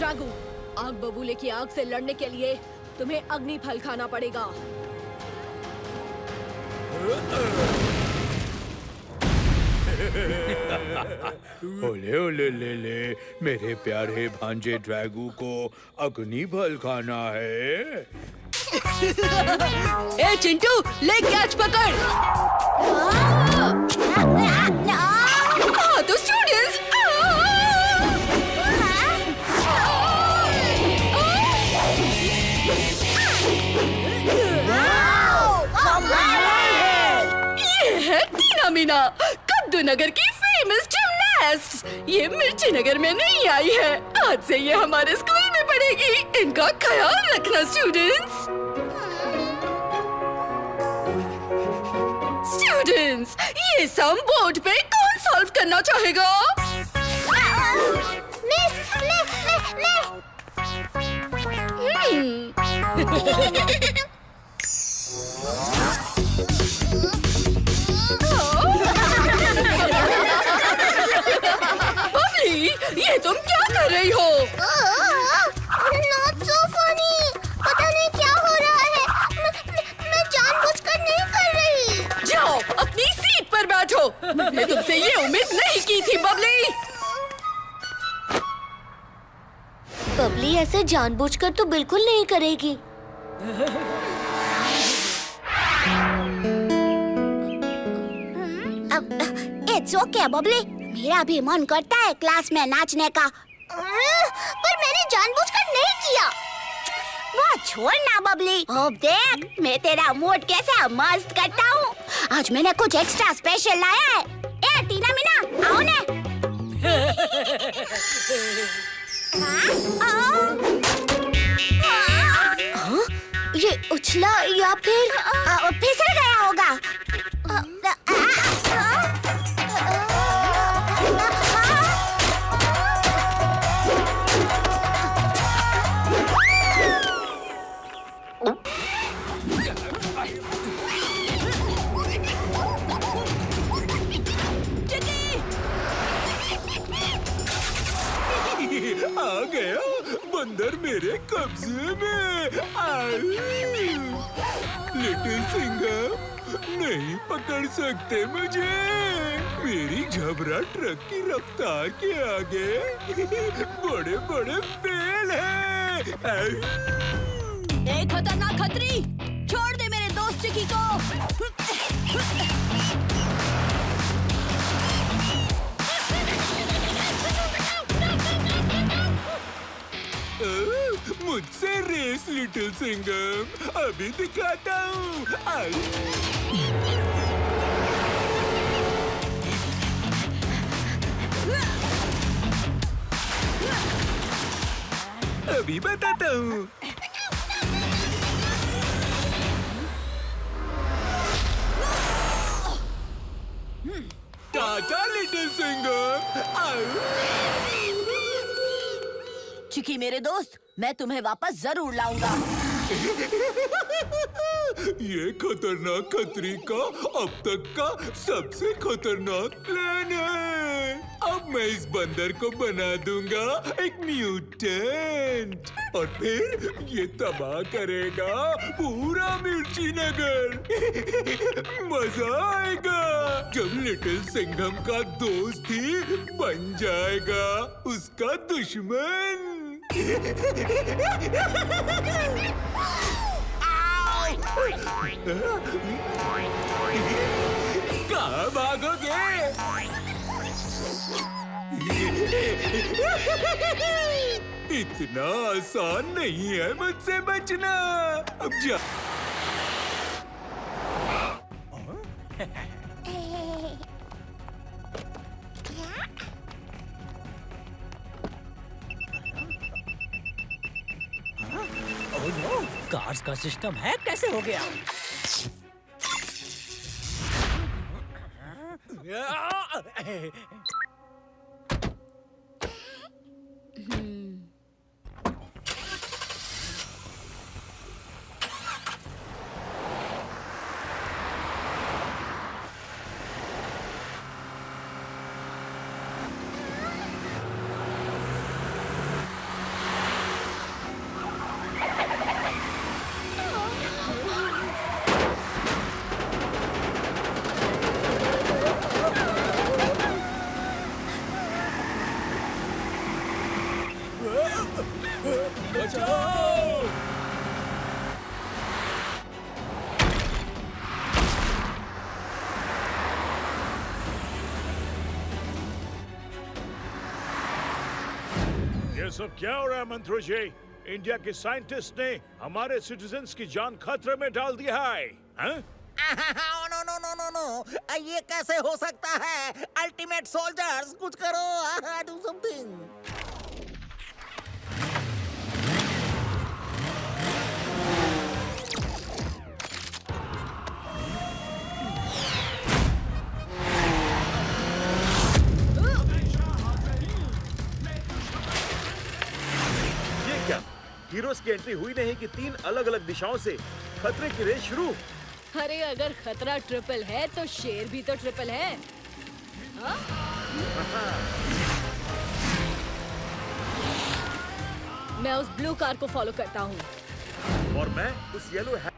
ड्रैगू, आग बबूले की आग से लड़ने के लिए तुम्हें अग्नि फल खाना पड़ेगा। ओले ओले ले, मेरे प्यारे भांजे ड्रैगू को अग्नि फल खाना है। ए चिंटू, ले कैच पकड़। हाँ तो स्टूडेंट्स, ये है टीना मीना, कद्दू नगर की फेमस जिमनास्ट। ये मिर्ची नगर में नहीं आई है, आज से ये हमारे स्कूल में पढ़ेगी। इनका ख्याल रखना स्टूडेंट्स। स्टूडेंट्स, ये सम बोर्ड पे कौन सॉल्व करना चाहेगा? बबली, ये तुम क्या कर रही हो? Not so funny. पता नहीं क्या हो रहा है। मैं जानबूझकर नहीं कर रही। जाओ अपनी सीट पर बैठो। मैंने तुमसे ये उम्मीद नहीं की थी बबली। बबली ऐसे जानबूझकर तो बिल्कुल नहीं करेगी। इट्स ओके बबली, मेरा भी मन करता है क्लास में नाचने का, पर मैंने जानबूझकर नहीं किया। वो छोड़ ना बबली, अब देख मैं तेरा मूड कैसे मस्त करता हूँ। आज मैंने कुछ एक्स्ट्रा स्पेशल लाया है। ए टीना मीना, आओ ने। ये उछला या फिर फिसल गया होगा। आ गया बंदर मेरे कब्जे में। लिटिल सिंघम, नहीं पकड़ सकते मुझे। मेरी झबरा ट्रक की रफ्तार के आगे बड़े बड़े फेल हैं। ए खतरनाक खतरी, छोड़ दे मेरे दोस्त चिकी को। मुझसे रेस लिटिल सिंघम, अभी दिखाता हूँ। अभी बताता हूँ। टाटा लिटिल सिंघम। चिकी मेरे दोस्त, मैं तुम्हें वापस जरूर लाऊंगा। ये खतरनाक खतरी का अब तक का सबसे खतरनाक प्लान है। अब मैं इस बंदर को बना दूंगा एक म्यूटेंट, और फिर ये तबाह करेगा पूरा मिर्ची नगर। मजा आएगा जब लिटिल सिंघम का दोस्त ही बन जाएगा उसका दुश्मन। कहाँ भागोगे? इतना आसान नहीं है मुझसे बचना। अब जा। कार्स का सिस्टम है, कैसे हो गया? ये सब क्या हो रहा है मंत्रो जी? इंडिया के साइंटिस्ट ने हमारे सिटीजन्स की जान खतरे में डाल दिया है, हैं? No no no no no, ये कैसे हो सकता है? अल्टीमेट सोल्जर्स, कुछ करो, डू समथिंग। हीरोज की एंट्री हुई नहीं कि 3 अलग-अलग दिशाओं से खतरे की रेस शुरू। अरे अगर खतरा ट्रिपल है तो शेर भी तो ट्रिपल है। हाँ? मैं उस ब्लू कार को फॉलो करता हूँ। और मैं उस येलो है।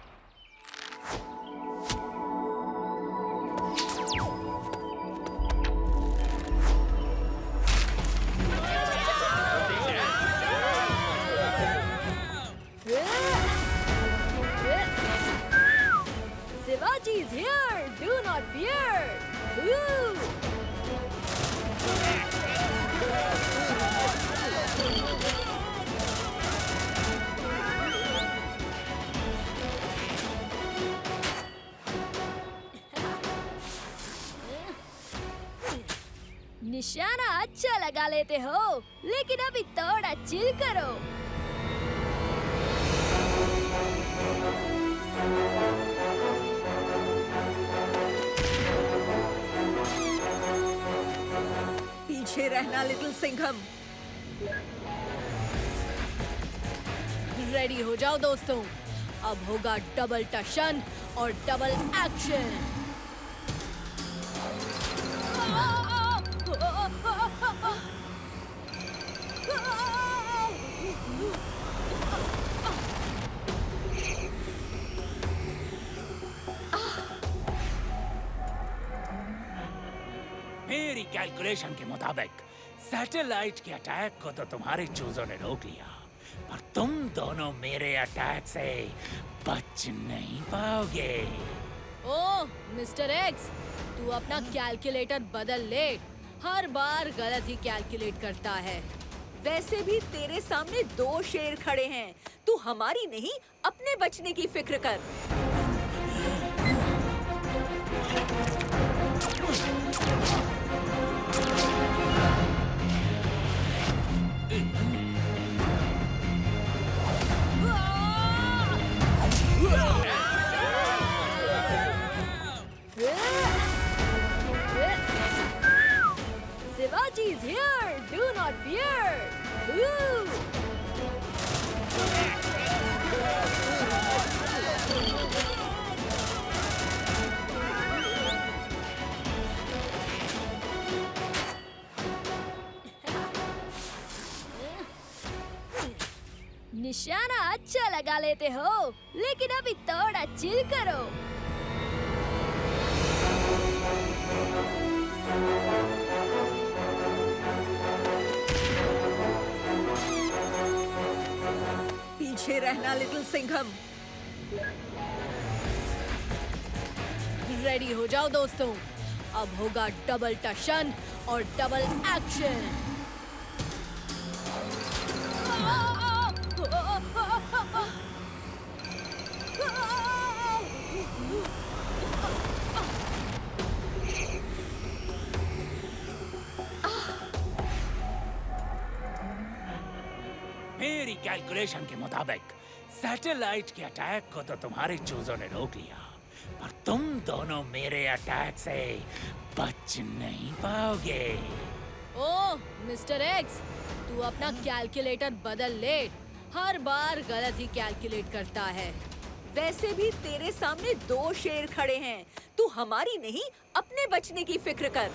Shivaji is here! Do not fear! Woo! निशाना अच्छा लगा लेते हो, लेकिन अभी थोड़ा चिल करो। पीछे रहना लिटिल सिंघम। रेडी हो जाओ दोस्तों, अब होगा डबल टशन और डबल एक्शन। मेरी कैलकुलेशन के मुताबिक सैटेलाइट के अटैक को तो तुम्हारे चूजों ने रोक लिया, पर तुम दोनों मेरे अटैक से बच नहीं पाओगे। ओह मिस्टर एक्स, तू अपना कैलकुलेटर बदल ले, हर बार गलत ही कैलकुलेट करता है। वैसे भी तेरे सामने 2 शेर खड़े हैं, तू हमारी नहीं अपने बचने की फिक्र कर। Shivaji is here! Do not fear! Woo! निशाना अच्छा लगा लेते हो, लेकिन अभी थोड़ा चिल करो। पीछे रहना लिटिल सिंघम। रेडी हो जाओ दोस्तों, अब होगा डबल टशन और डबल एक्शन। मेरी कैलकुलेशन के मुताबिक सैटेलाइट के अटैक को तो तुम्हारे चूजों ने रोक लिया, पर तुम दोनों मेरे अटैक से बच नहीं पाओगे। ओह मिस्टर एक्स, तू अपना कैलकुलेटर बदल ले। हर बार गलत ही कैलकुलेट करता है। वैसे भी तेरे सामने 2 शेर खड़े हैं। तू हमारी नहीं, अपने बचने की फिक्र कर।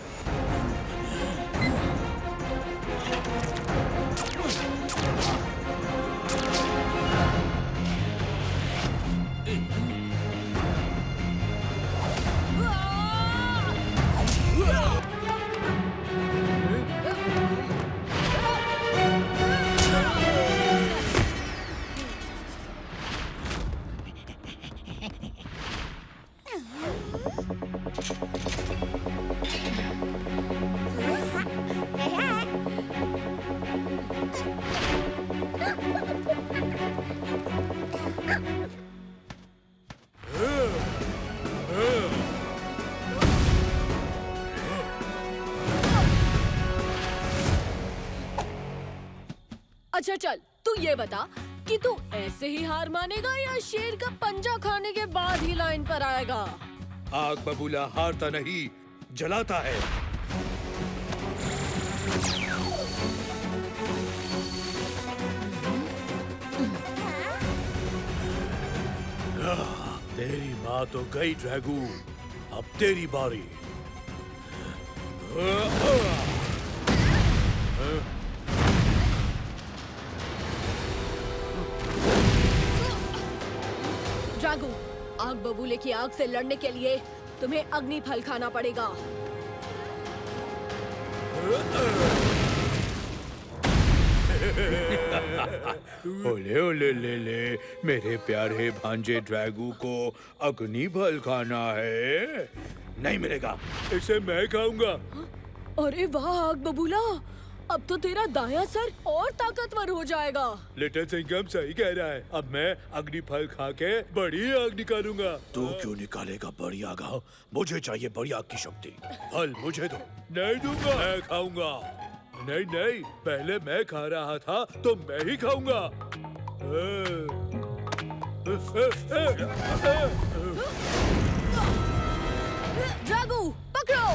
अच्छा चल, तू ये बता कि तू ऐसे ही हार मानेगा या शेर का पंजा खाने के बाद ही लाइन पर आएगा? आग बबूला हारता नहीं, जलाता है। तेरी माँ तो गई ड्रैगू, अब तेरी बारी। ड्रैगू, आग बबूले की आग से लड़ने के लिए तुम्हें अग्नि फल खाना पड़ेगा। ओले ओले ले, मेरे प्यारे भांजे ड्रैगू को अग्नि फल खाना है। नहीं मिलेगा, इसे मैं खाऊंगा। अरे वाह आग बबूला, अब तो तेरा दायां सर और ताकतवर हो जाएगा। लिटिल सिंघम सही कह रहा है। अब मैं अग्नि फल खा के बड़ी आग निकालूंगा। तू क्यों निकालेगा बड़ी आग? मुझे चाहिए बड़ी आग की शक्ति। फल मुझे दो। नहीं दूंगा, मैं खाऊंगा। नहीं नहीं, पहले मैं खा रहा था तो मैं ही खाऊंगा। ड्रैगू पकड़ो।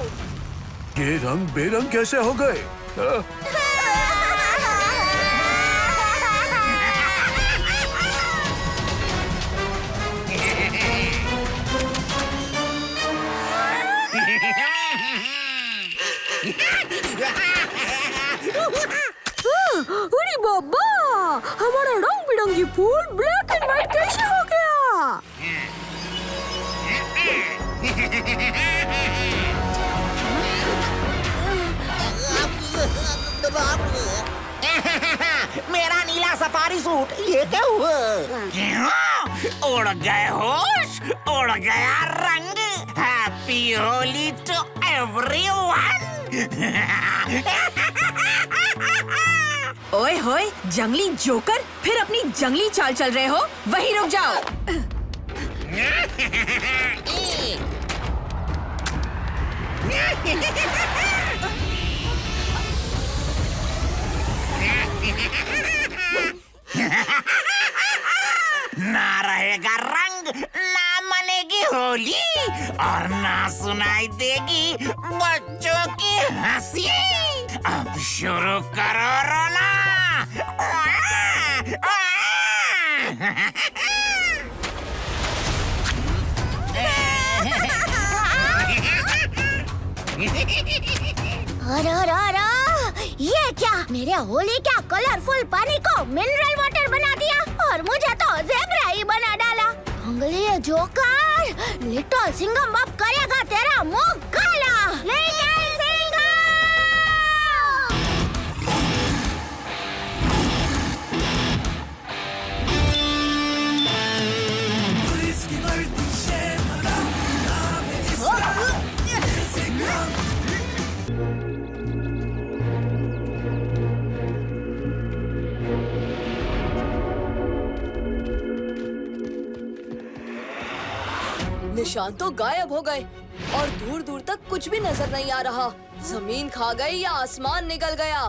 ये रंग बेरंग कैसे हो गए? अरे बाबा, हमारा रंग बिरंगी फूल ब्लैक एंड व्हाइट कैसे हो गया? मेरा नीला सफारी सूट, ये क्या हुआ? उड़ गए होश, उड़ गया रंग। Happy Holi to everyone. ओए होए, जंगली जोकर, फिर अपनी जंगली चाल चल रहे हो? वहीं रुक जाओ। ना रहेगा रंग, ना मनेगी होली, और ना सुनाई देगी बच्चों की हंसी। अब शुरू करो रोना। अरे, ये क्या? मेरे होली क्या कलरफुल पानी को मिनरल वाटर बना दिया और मुझे तो ज़ेब्रा ही बना डाला। अंगली जोकर, लिटिल सिंघम अब करेगा तेरा मुंह काला। लिटिल सिंघम! निशान तो गायब हो गए और दूर दूर तक कुछ भी नजर नहीं आ रहा। जमीन खा गई या आसमान निकल गया?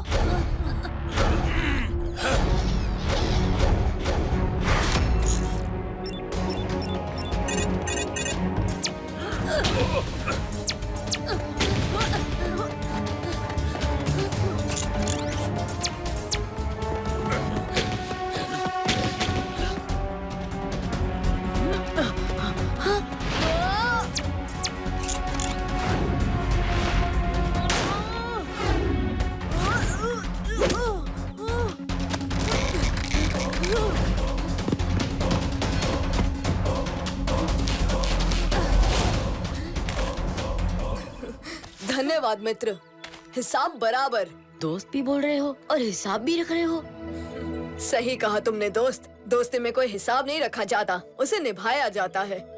धन्यवाद मित्र, हिसाब बराबर। दोस्त भी बोल रहे हो और हिसाब भी रख रहे हो। सही कहा तुमने दोस्त, दोस्ती में कोई हिसाब नहीं रखा जाता, उसे निभाया जाता है।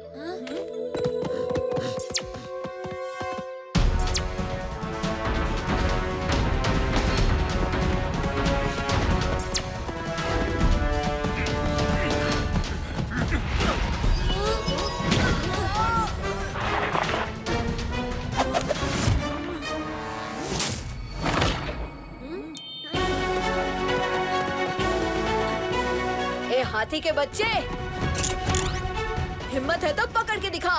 हाथी के बच्चे, हिम्मत है तो पकड़ के दिखा।